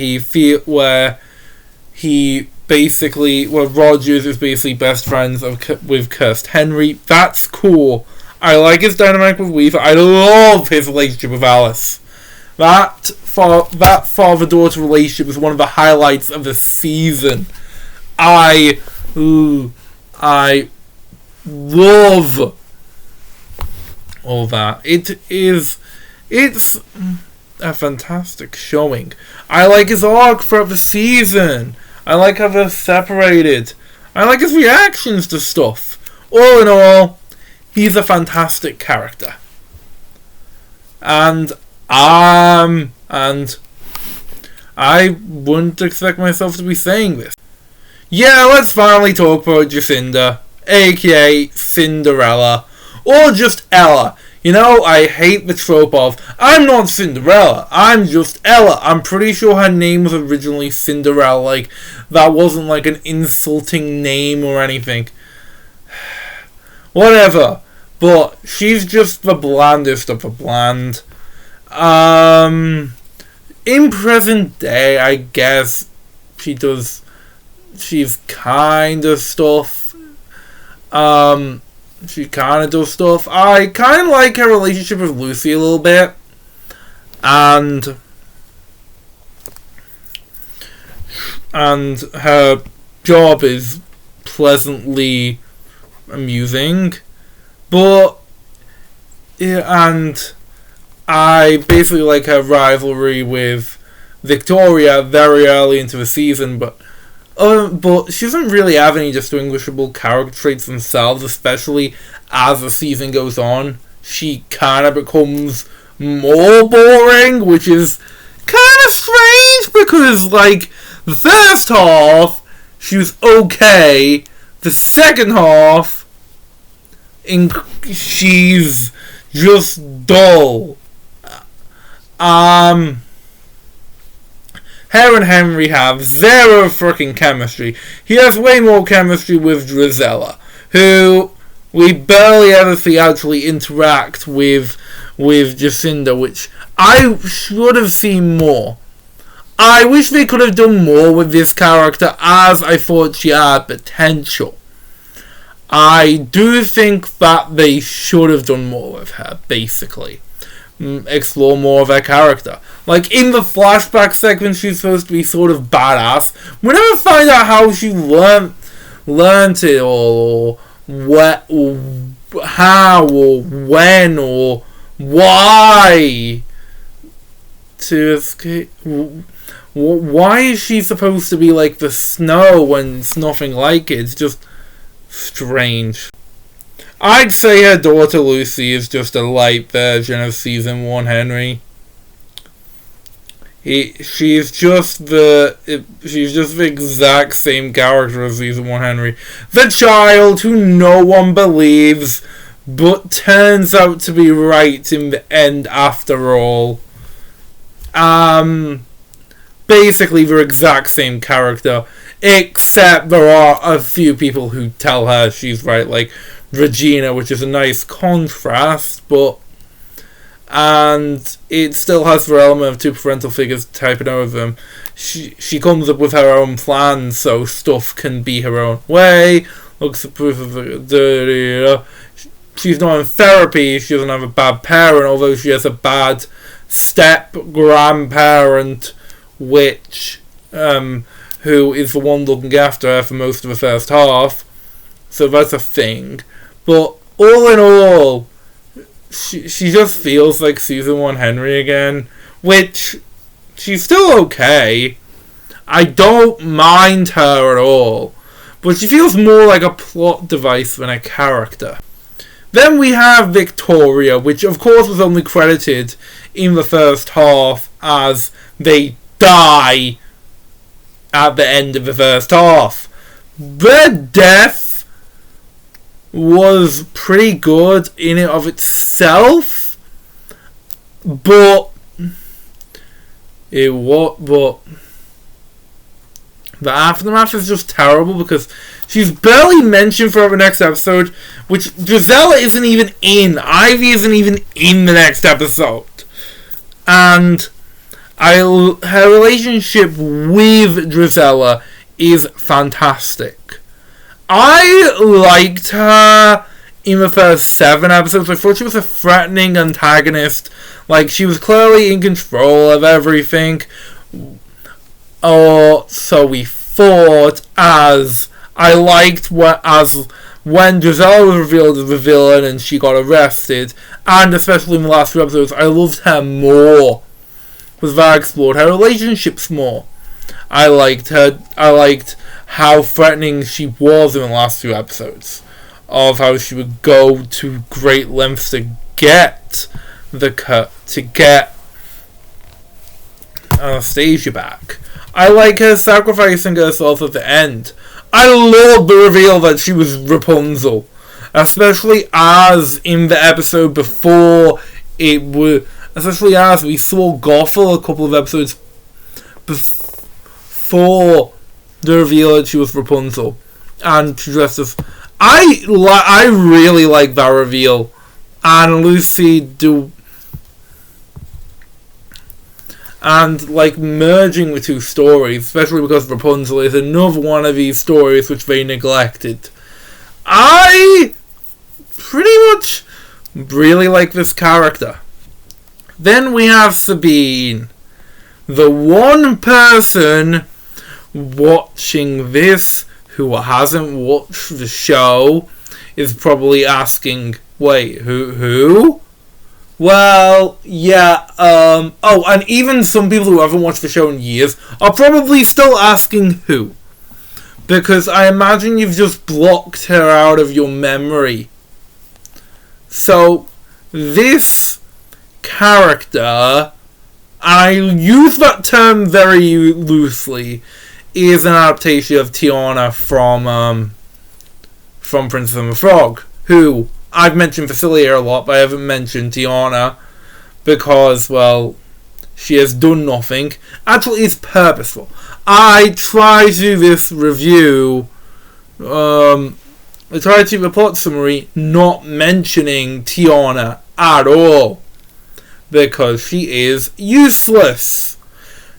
Speaker 1: Rogers is basically best friends with Cursed Henry. That's cool. I like his dynamic with Weaver. I love his relationship with Alice. That father-daughter relationship is one of the highlights of the season. I love all that. It's a fantastic showing. I like his arc throughout the season. I like how they're separated. I like his reactions to stuff. All in all, he's a fantastic character. And I wouldn't expect myself to be saying this. Yeah, let's finally talk about Jacinda, aka Cinderella, or just Ella. You know, I hate the trope of, I'm not Cinderella, I'm just Ella. I'm pretty sure her name was originally Cinderella, like, that wasn't like an insulting name or anything. Whatever. But she's just the blandest of the bland. In present day, I guess she's kind of stuff. She kind of does stuff. I kind of like her relationship with Lucy a little bit. And her job is pleasantly amusing. But, yeah, and I basically like her rivalry with Victoria very early into the season, but she doesn't really have any distinguishable character traits themselves, especially as the season goes on. She kind of becomes more boring, which is kind of strange because, like, the first half, she was okay. The second half, she's just dull. Her and Henry have zero freaking chemistry. He has way more chemistry with Drizella, who we barely ever see actually interact with Jacinda, which I should have seen more. I wish they could have done more with this character, as I thought she had potential. I do think that they should have done more with her, basically. Explore more of her character. Like, in the flashback segment, she's supposed to be sort of badass. We never find out how she learned it, or what, or how, or when, or why to escape. Why is she supposed to be like the snow when it's nothing like it? It's just strange. I'd say her daughter Lucy is just a light version of Season 1 Henry. She's just the exact same character as Season 1 Henry. The child who no one believes, but turns out to be right in the end after all. Basically the exact same character, except there are a few people who tell her she's right, like Regina, which is a nice contrast, and it still has the element of two parental figures typing over them. She comes up with her own plans, so stuff can be her own way. Looks at proof of it. She's not in therapy. She doesn't have a bad parent, although she has a bad step grandparent, which who is the one looking after her for most of the first half. So that's a thing. But all in all, she just feels like Season 1 Henry again, which she's still okay. I don't mind her at all, but she feels more like a plot device than a character. Then we have Victoria, which of course was only credited in the first half as they die at the end of the first half. Their death was pretty good in and of itself, but the aftermath is just terrible because she's barely mentioned for the next episode, which Drizella isn't even in. Ivy isn't even in the next episode. And her relationship with Drizella is fantastic. I liked her in the first 7 episodes. I thought she was a threatening antagonist. Like, she was clearly in control of everything. So we thought, as I liked when Drizella was revealed as the villain and she got arrested, and especially in the last 2 episodes, I loved her more. Because that explored her relationships more. I liked how threatening she was in the last 2 episodes. Of how she would go to great lengths to get Anastasia back. I like her sacrificing herself at the end. I love the reveal that she was Rapunzel. Especially as in the episode before especially as we saw Gothel a couple of episodes before the reveal that she was Rapunzel. And she dressed as... I really like that reveal. And Lucy And, like, merging the two stories, especially because Rapunzel is another one of these stories which they neglected. I pretty much really like this character. Then we have Sabine. The one person watching this who hasn't watched the show is probably asking, wait, who? Well, yeah, oh, and even some people who haven't watched the show in years are probably still asking who. Because I imagine you've just blocked her out of your memory. So, this character, I use that term very loosely, is an adaptation of Tiana from Princess and the Frog, who I've mentioned Facilier a lot, but I haven't mentioned Tiana because, well, she has done nothing. Actually, it's purposeful. I try to do this review, I try to do a plot summary not mentioning Tiana at all, because she is useless.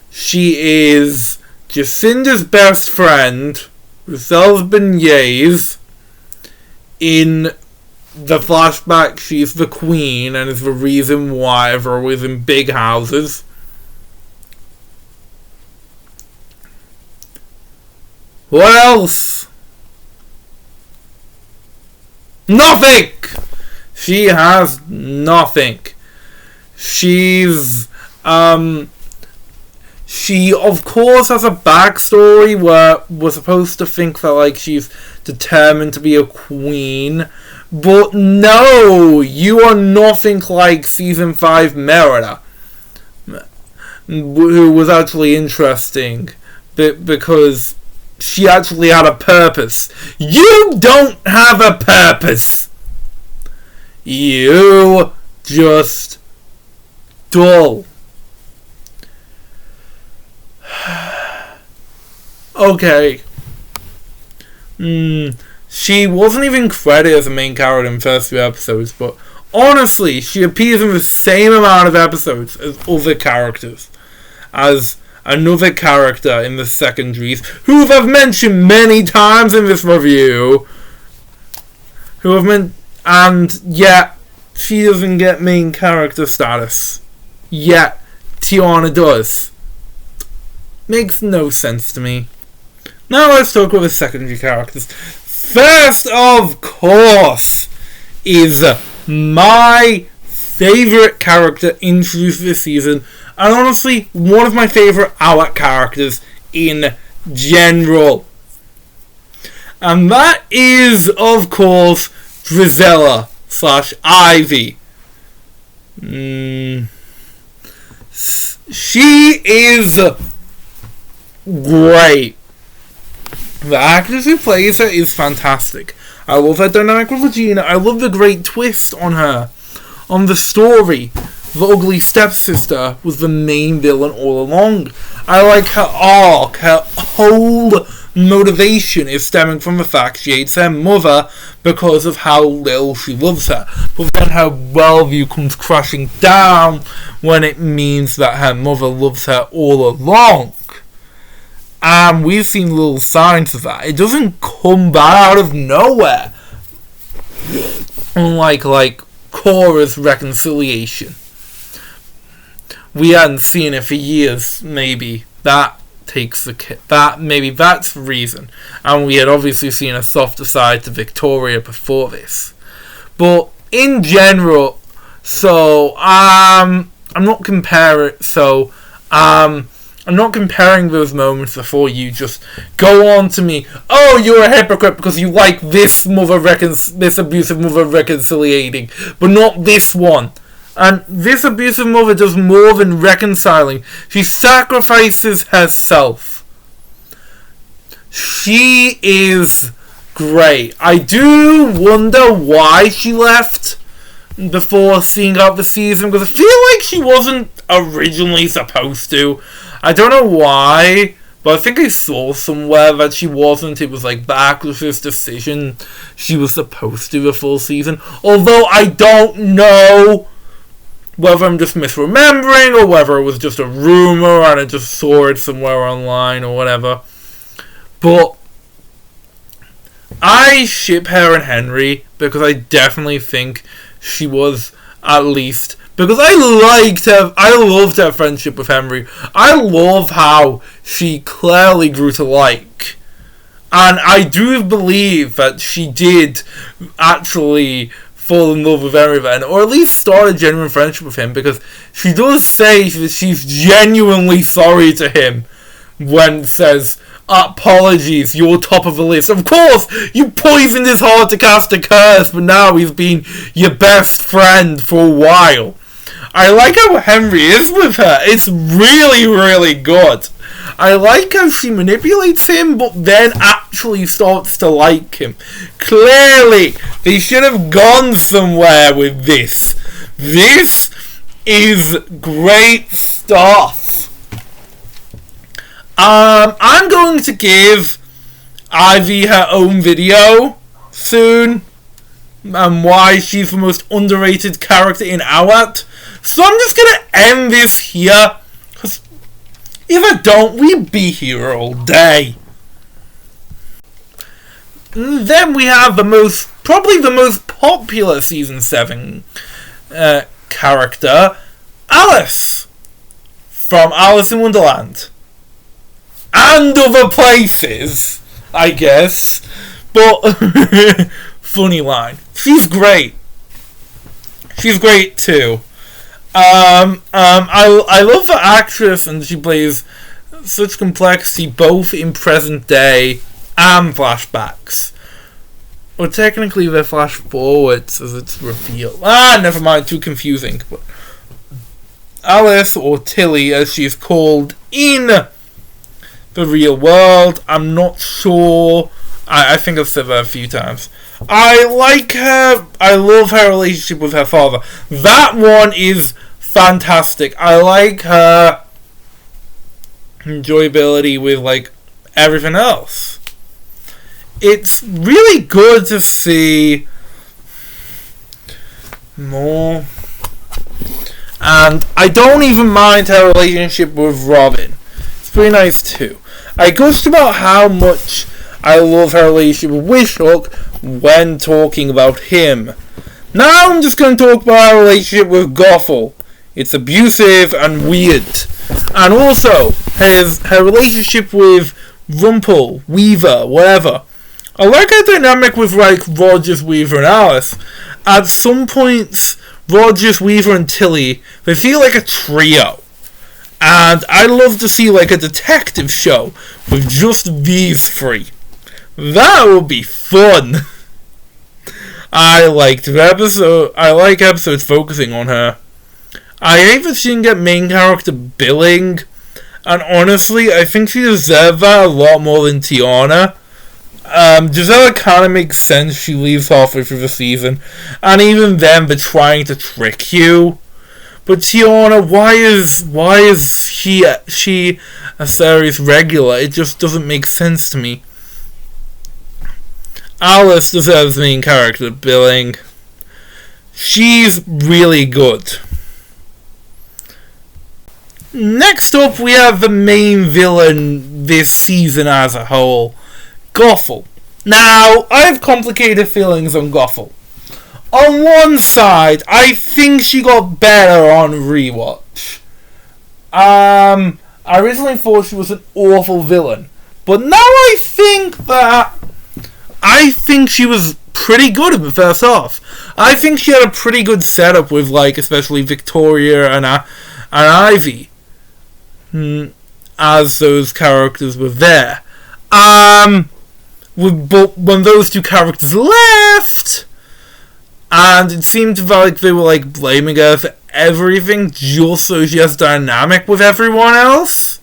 Speaker 1: She is Jacinda's best friend, who sells beignets. In the flashback, she's the queen and is the reason why they're always in big houses. What else? Nothing! She has nothing. She's, she of course has a backstory where we're supposed to think that, like, she's determined to be a queen. But no, you are nothing like Season 5 Merida, who was actually interesting because she actually had a purpose. You don't have a purpose. You just dull. Okay. She wasn't even credited as a main character in the first few episodes, but honestly, she appears in the same amount of episodes as other characters. As another character in the secondaries, who I've mentioned many times in this review, and yet she doesn't get main character status. Yet Tiana does. Makes no sense to me. Now let's talk about the secondary characters. First, of course, is my favourite character introduced this season, and honestly, one of my favourite OUAT characters in general. And that is, of course, Drizella / Ivy. She is great. The actress who plays her is fantastic. I love her dynamic with Regina. I love the great twist on her. On the story, the ugly stepsister was the main villain all along. I like her arc. Her whole motivation is stemming from the fact she hates her mother because of how little she loves her. But then her worldview comes crashing down when it means that her mother loves her all along. And we've seen little signs of that. It doesn't come back out of nowhere. Unlike Cora's reconciliation. We hadn't seen it for years, maybe. That's the reason. And we had obviously seen a softer side to Victoria before this. But in general, I'm not comparing those moments before you just go on to me. Oh, you're a hypocrite because you like this abusive mother reconciliating, but not this one. And this abusive mother does more than reconciling. She sacrifices herself. She is great. I do wonder why she left before seeing out the season, because I feel like she wasn't originally supposed to. I don't know why, but I think I saw somewhere that she wasn't. It was like the actress's decision. She was supposed to do the full season. Although I don't know whether I'm just misremembering or whether it was just a rumor and I just saw it somewhere online or whatever. But I ship her and Henry because I definitely think she was at least, because I loved her friendship with Henry. I love how she clearly grew to like. And I do believe that she did actually fall in love with Henry then, or at least start a genuine friendship with him, because she does say that she's genuinely sorry to him when it says, apologies, you're top of the list. Of course, you poisoned his heart to cast a curse, but now he's been your best friend for a while. I like how Henry is with her. It's really, really good. I like how she manipulates him, but then actually starts to like him. Clearly, they should have gone somewhere with this. This is great stuff. I'm going to give Ivy her own video soon, and why she's the most underrated character in OUAT. So I'm just going to end this here, because if I don't, we'd be here all day. And then we have probably the most popular Season 7 character, Alice, from Alice in Wonderland. And other places, I guess. But, funny line. She's great. She's great too. I love the actress, and she plays such complexity both in present day and flashbacks. Or technically they're flash forwards as it's revealed. Never mind, too confusing. But Alice, or Tilly as she's called in the real world, I'm not sure. I think I've said that a few times. I like her. I love her relationship with her father. That one is fantastic. I like her enjoyability with like everything else. It's really good to see more. And I don't even mind her relationship with Robin. It's pretty nice too. I gushed about how much I love her relationship with Wishhook when talking about him. Now I'm just going to talk about her relationship with Gothel. It's abusive and weird. And also, her relationship with Rumpel, Weaver, whatever. I like her dynamic with like Rogers, Weaver, and Alice. At some points, Rogers, Weaver, and Tilly, they feel like a trio. And I'd love to see like a detective show with just these three. That would be fun. I liked the episode. I like episodes focusing on her. I hate that she didn't get main character billing. And honestly, I think she deserved that a lot more than Tiana. Gisela kind of makes sense. She leaves halfway through the season. And even then, they're trying to trick you. But Tiana, why is she a series regular? It just doesn't make sense to me. Alice deserves main character billing. She's really good. Next up, we have the main villain this season as a whole, Gothel. Now, I have complicated feelings on Gothel. On one side, I think she got better on rewatch. I originally thought she was an awful villain, but now I think she was pretty good in the first half. I think she had a pretty good setup with, like, especially Victoria and Ivy, as those characters were there. But when those two characters left, and it seemed like they were like blaming her for everything just so she has dynamic with everyone else.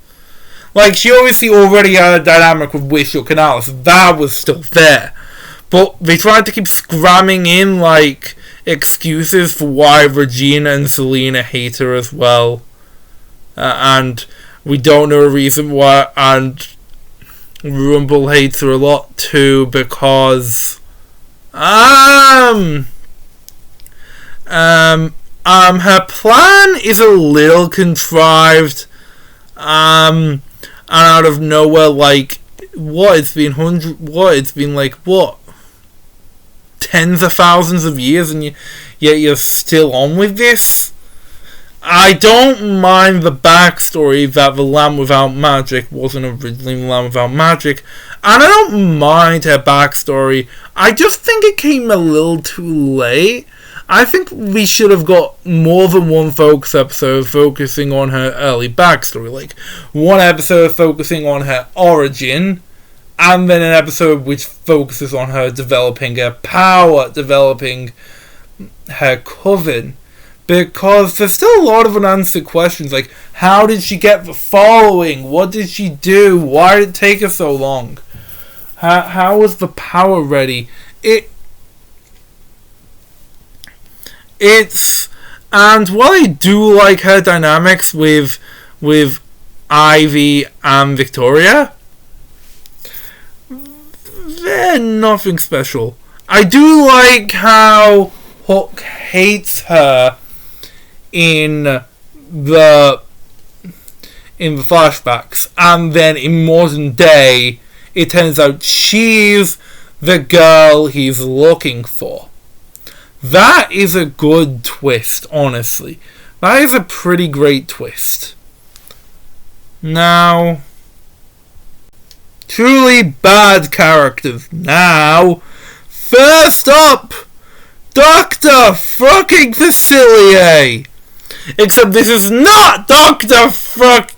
Speaker 1: Like, she obviously already had a dynamic with Wishhook and Alice. That was still there. But they tried to keep scramming in, like, excuses for why Regina and Selena hate her as well. And we don't know a reason why. And Rumble hates her a lot too, because Her plan is a little contrived. And out of nowhere, like, it's been like, tens of thousands of years, and yet you're still on with this? I don't mind the backstory that the Land Without Magic wasn't originally the Land Without Magic, and I don't mind her backstory. I just think it came a little too late. I think we should have got more than one focus episode focusing on her early backstory. Like, one episode focusing on her origin, and then an episode which focuses on her developing her power, developing her coven. Because there's still a lot of unanswered questions, like, how did she get the following? What did she do? Why did it take her so long? How was the power ready? And while I do like her dynamics with Ivy and Victoria, they're nothing special. I do like how Hook hates her in the flashbacks, and then in modern day it turns out she's the girl he's looking for. That is a good twist, honestly. That is a pretty great twist. Now, truly bad characters. Now, first up, Dr. fucking Facilier. Except this is not Dr. Facilier,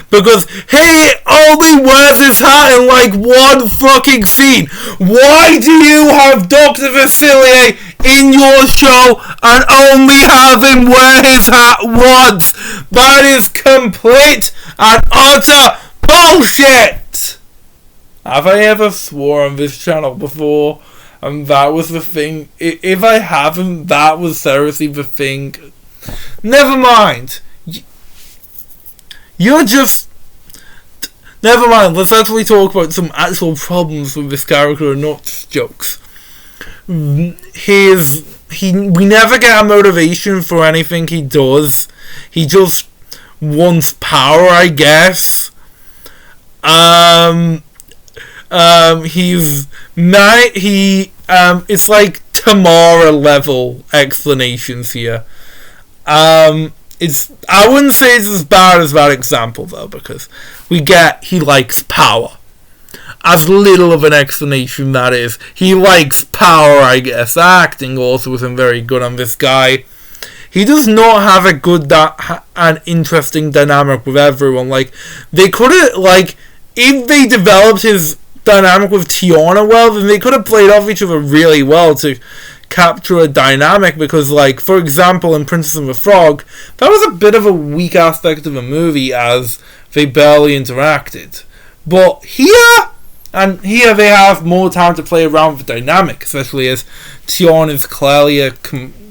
Speaker 1: because he only wears his hat in like one fucking scene. Why do you have Dr. Facilier in your show and only have him wear his hat once? That is complete and utter bullshit! Have I ever swore on this channel before? And that was the thing. If I haven't, that was seriously the thing. Never mind. You're just... Never mind. Let's actually talk about some actual problems with this character and not just jokes. We never get a motivation for anything he does. He just wants power, I guess. It's like Tamara level explanations here. I wouldn't say it's as bad as that example though, because we get he likes power. As little of an explanation that is. He likes power, I guess. Acting also isn't very good on this guy. He does not have a good and interesting dynamic with everyone. Like, they could have, like, if they developed his dynamic with Tiana well, then they could have played off each other really well to capture a dynamic, because, like, for example, in Princess and the Frog, that was a bit of a weak aspect of the movie as they barely interacted. But here they have more time to play around with the dynamic, especially as Tiana is clearly a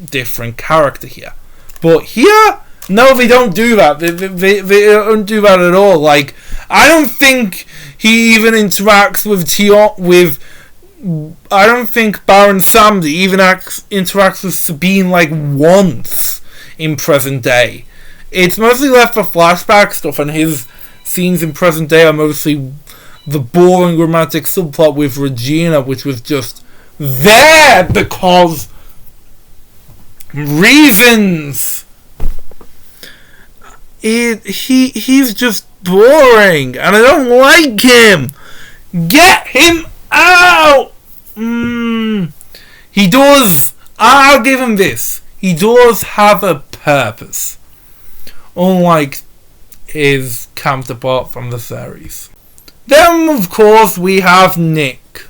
Speaker 1: different character here. But here, no, they don't do that. They don't do that at all. Like, I don't think he even interacts with I don't think Baron Samedi even interacts with Sabine like once in present day. It's mostly left for flashback stuff, and his scenes in present day are mostly the boring romantic subplot with Regina, which was just there because reasons. He's just boring, and I don't like him. Get him out! He does. I'll give him this. He does have a purpose, unlike his counterpart from the series. Then, of course, we have Nick,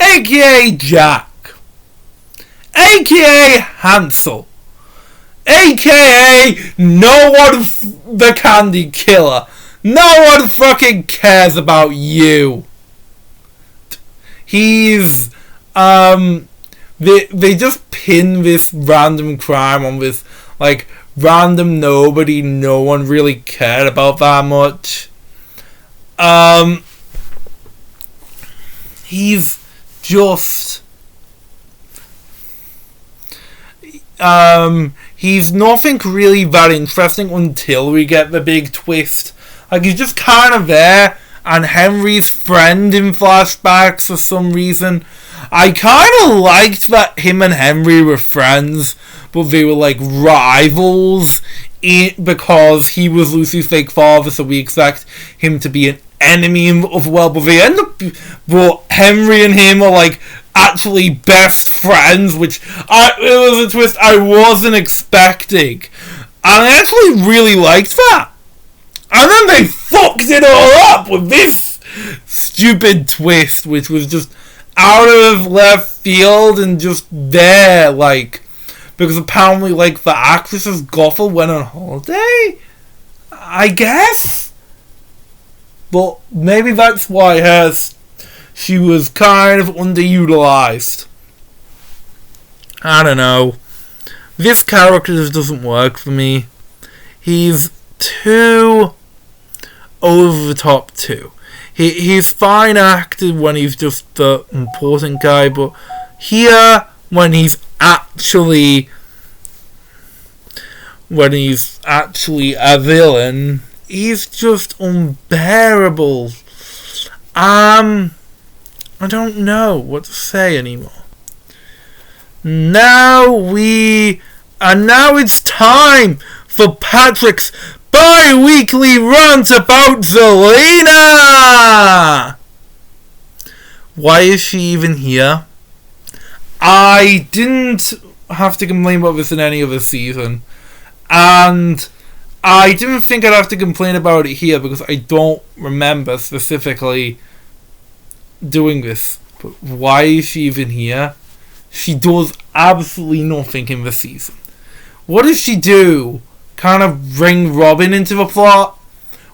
Speaker 1: aka Jack, aka Hansel, aka no one the Candy Killer. No one fucking cares about you. He's they just pin this random crime on this like random nobody no one really cared about that much. He's just he's nothing really that interesting until we get the big twist. Like, he's just kind of there, and Henry's friend in flashbacks for some reason. I kind of liked that him and Henry were friends, but they were like rivals because he was Lucy's fake father, so we expect him to be an enemy of the world. But they end up, but Henry and him are like actually best friends, which it was a twist I wasn't expecting, and I actually really liked that. And then they fucked it all up with this stupid twist, which was just out of left field and just there, like, because apparently, like, the actress's Gothel went on holiday? I guess? But maybe that's why she was kind of underutilized. I don't know. This character just doesn't work for me. He's too over the top too. He's fine acted when he's just the important guy, but here when he's actually a villain, he's just unbearable. I don't know what to say anymore. Now it's time for Patrick's bi-weekly rant about Zelena! Why is she even here? I didn't have to complain about this in any other season, and I didn't think I'd have to complain about it here because I don't remember specifically doing this. But why is she even here? She does absolutely nothing in the season. What does she do? Kind of bring Robin into the plot,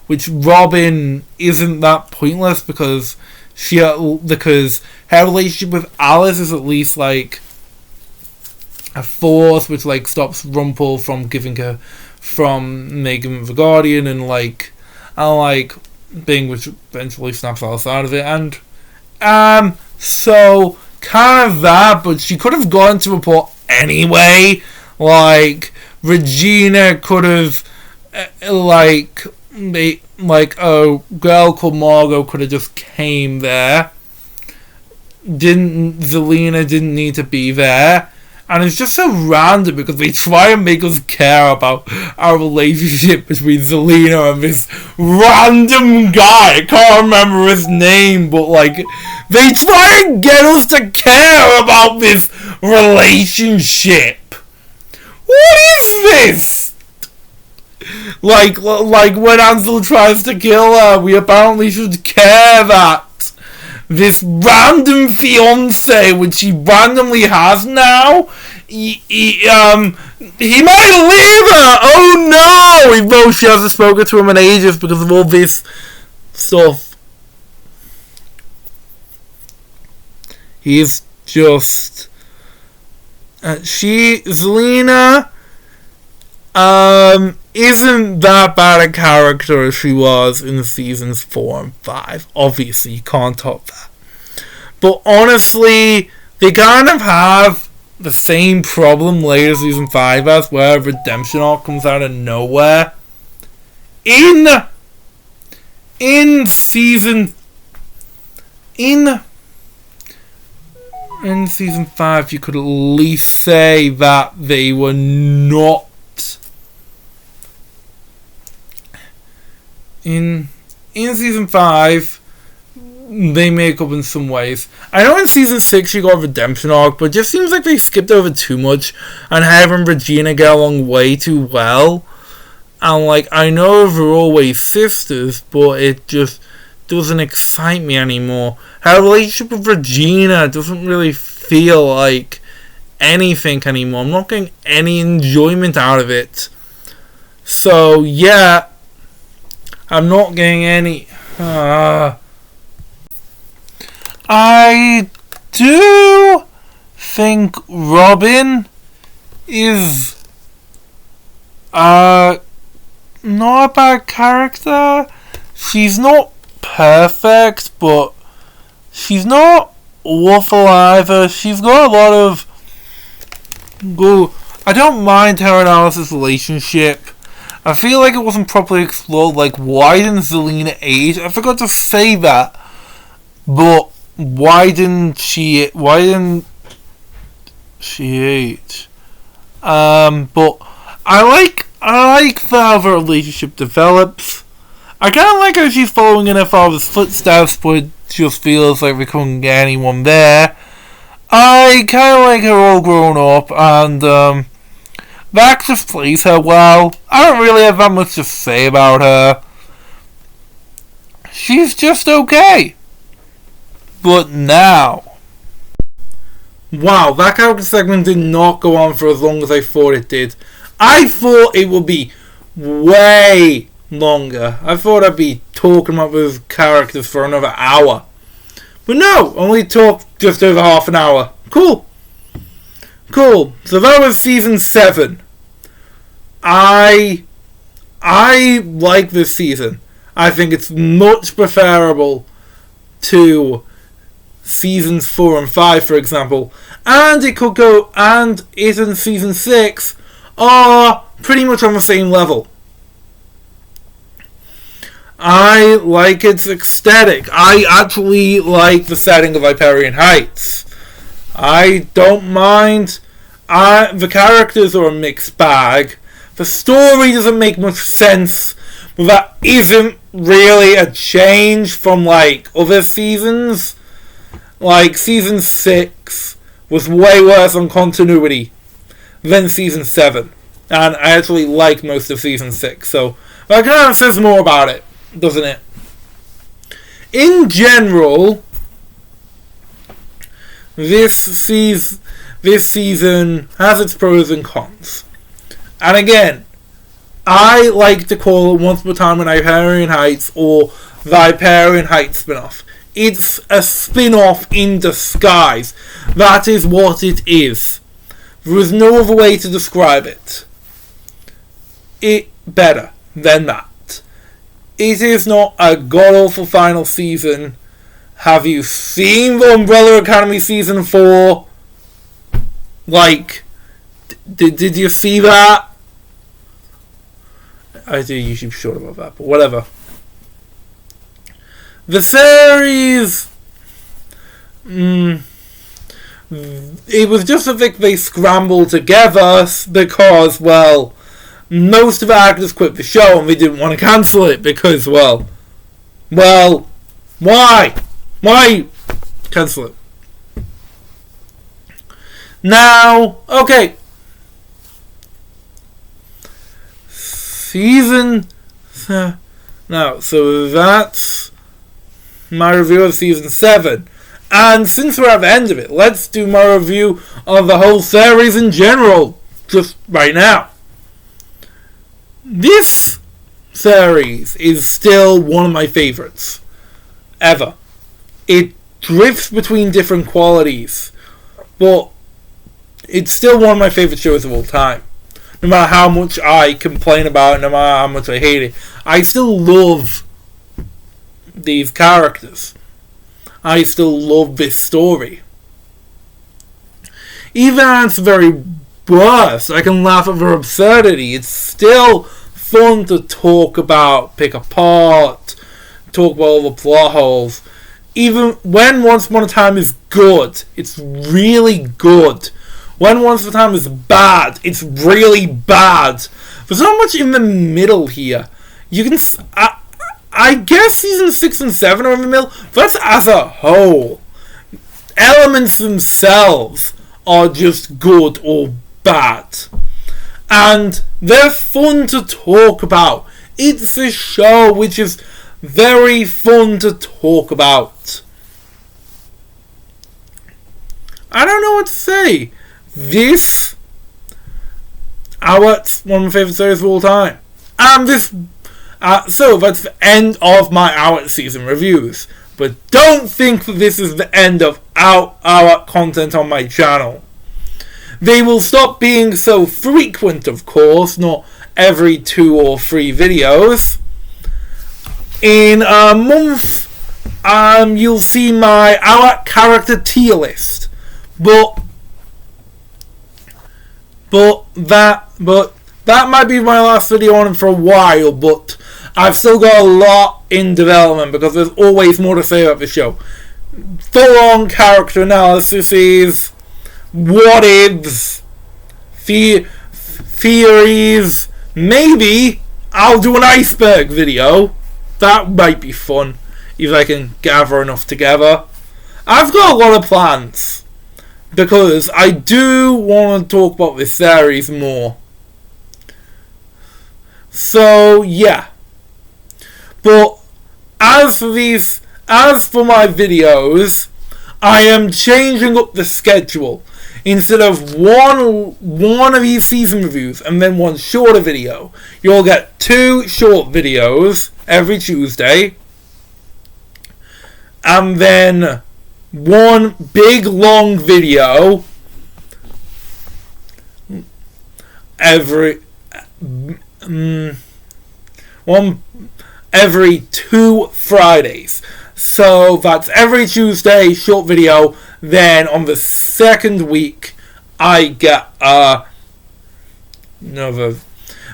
Speaker 1: which Robin isn't that pointless because her relationship with Alice is at least like a force which like stops Rumpel from making the Guardian and being, which eventually snaps Alice out of it, and so kind of that. But she could have gone to a plot anyway. Like, Regina could have, a girl called Margot could have just came there. Zelena didn't need to be there. And it's just so random because they try and make us care about our relationship between Zelena and this random guy. I can't remember his name, but they try and get us to care about this relationship. What is this? Like when Ansel tries to kill her, we apparently should care that this random fiance, which he randomly has now, he might leave her. Oh no! Even though she hasn't spoken to him in ages because of all this stuff. He's just. Zelena isn't that bad a character as she was in seasons 4 and 5. Obviously, you can't top that. But honestly, they kind of have the same problem later season 5 as, where redemption arc comes out of nowhere. In season 5, you could at least say that they were not. In season 5, they make up in some ways. I know in season 6 you got a redemption arc, but it just seems like they skipped over too much, and her and Regina get along way too well. And I know they're always sisters, but it just doesn't excite me anymore. Her relationship with Regina doesn't really feel like anything anymore. I'm not getting any enjoyment out of it. So yeah, I'm not getting any. I do think Robin is not a bad character. She's not perfect, but she's not awful either. She's got a lot of good. I don't mind her and Alice's relationship. I feel like it wasn't properly explored. Like, why didn't Zelina age? I forgot to say that. But why didn't she age? But I like how the relationship develops. I kind of like how she's following in her father's footsteps, but it just feels like we couldn't get anyone there. I kind of like her all grown up, and the actress plays her well. I don't really have that much to say about her. She's just okay. But now... Wow, that character segment did not go on for as long as I thought it did. I thought it would be way longer. I thought I'd be talking about those characters for another hour. But no, only talked just over half an hour. Cool. So that was season 7. I like this season. I think it's much preferable to seasons 4 and 5, for example. And it could go, and it and season 6 are pretty much on the same level. I like its aesthetic. I actually like the setting of Hyperion Heights. I don't mind. The characters are a mixed bag. The story doesn't make much sense, but that isn't really a change from like other seasons. Like season 6 was way worse on continuity than season 7. And I actually like most of season 6, so that kind of says more about it, doesn't it? In general, this season has its pros and cons. And again, I like to call it Once Upon a Time in Hyperion Heights or the Hyperion Heights spin-off. It's a spin-off in disguise. That is what it is. There is no other way to describe it. It better than that. It is not a god-awful final season. Have you seen the Umbrella Academy season 4? Like, did you see that? I do usually be short about that, but whatever. The series... it was just a thing they scrambled together because, well, most of the actors quit the show and they didn't want to cancel it because, well, why? Why cancel it? Now, okay. Now, so that's my review of season 7. And since we're at the end of it, let's do my review of the whole series in general, just right now. This series is still one of my favourites, ever. It drifts between different qualities, but it's still one of my favourite shows of all time. No matter how much I complain about it, no matter how much I hate it, I still love these characters. I still love this story. Even at its very worst, I can laugh at their absurdity. It's still fun to talk about, pick apart, talk about all the plot holes. Even when Once Upon a Time is good, it's really good. When Once Upon a Time is bad, it's really bad. There's not much in the middle here. You can... I guess season 6 and 7 are in the middle. That's as a whole. Elements themselves are just good or bad. And they're fun to talk about. It's a show which is very fun to talk about. I don't know what to say. This... OUAT's one of my favourite series of all time. And this... so that's the end of my OUAT season reviews. But don't think that this is the end of OUAT content on my channel. They will stop being so frequent, of course, not every 2 or 3 videos. In a month, you'll see my OUAT character tier list. But But that might be my last video on it for a while, but I've still got a lot in development because there's always more to say about the show. Full-on character analysis, what ifs, theories. Maybe I'll do an iceberg video. That might be fun if I can gather enough together. I've got a lot of plans because I do want to talk about this series more. So yeah. But as for my videos, I am changing up the schedule. Instead of one of these season reviews and then one shorter video, you'll get 2 short videos every Tuesday, and then one big long video every 2 Fridays. So that's every Tuesday, short video. Then on the second week, I get another.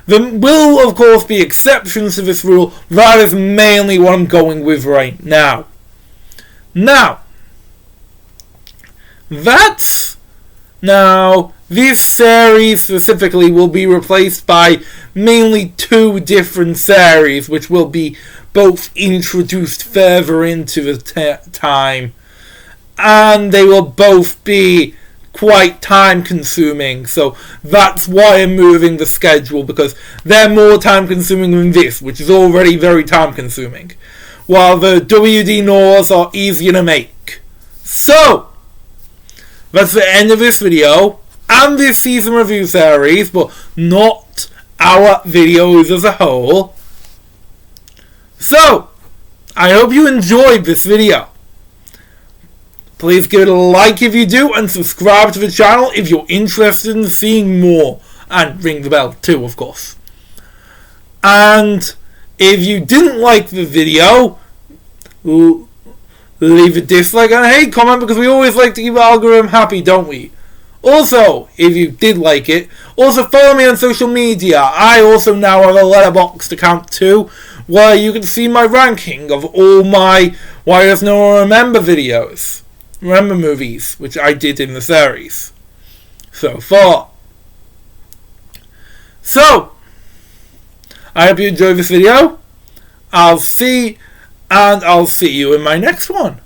Speaker 1: There will, of course, be exceptions to this rule. That is mainly what I'm going with right now. Now, this series specifically will be replaced by mainly 2 different series, which will be both introduced further into the time, and they will both be quite time consuming. So that's why I'm moving the schedule, because they're more time consuming than this, which is already very time consuming, while the WD Norths are easier to make. So that's the end of this video and this season review series, but not our videos as a whole. So I hope you enjoyed this video. Please give it a like if you do, and subscribe to the channel if you're interested in seeing more, and ring the bell too, of course. And if you didn't like the video, leave a dislike and a hate comment, because we always like to keep the algorithm happy, don't we? Also, if you did like it, also follow me on social media. I also now have a Letterboxd account too, where you can see my ranking of all my Why Does No One Remember videos. Remember movies, which I did in the series so far. So, I hope you enjoyed this video. I'll see you in my next one.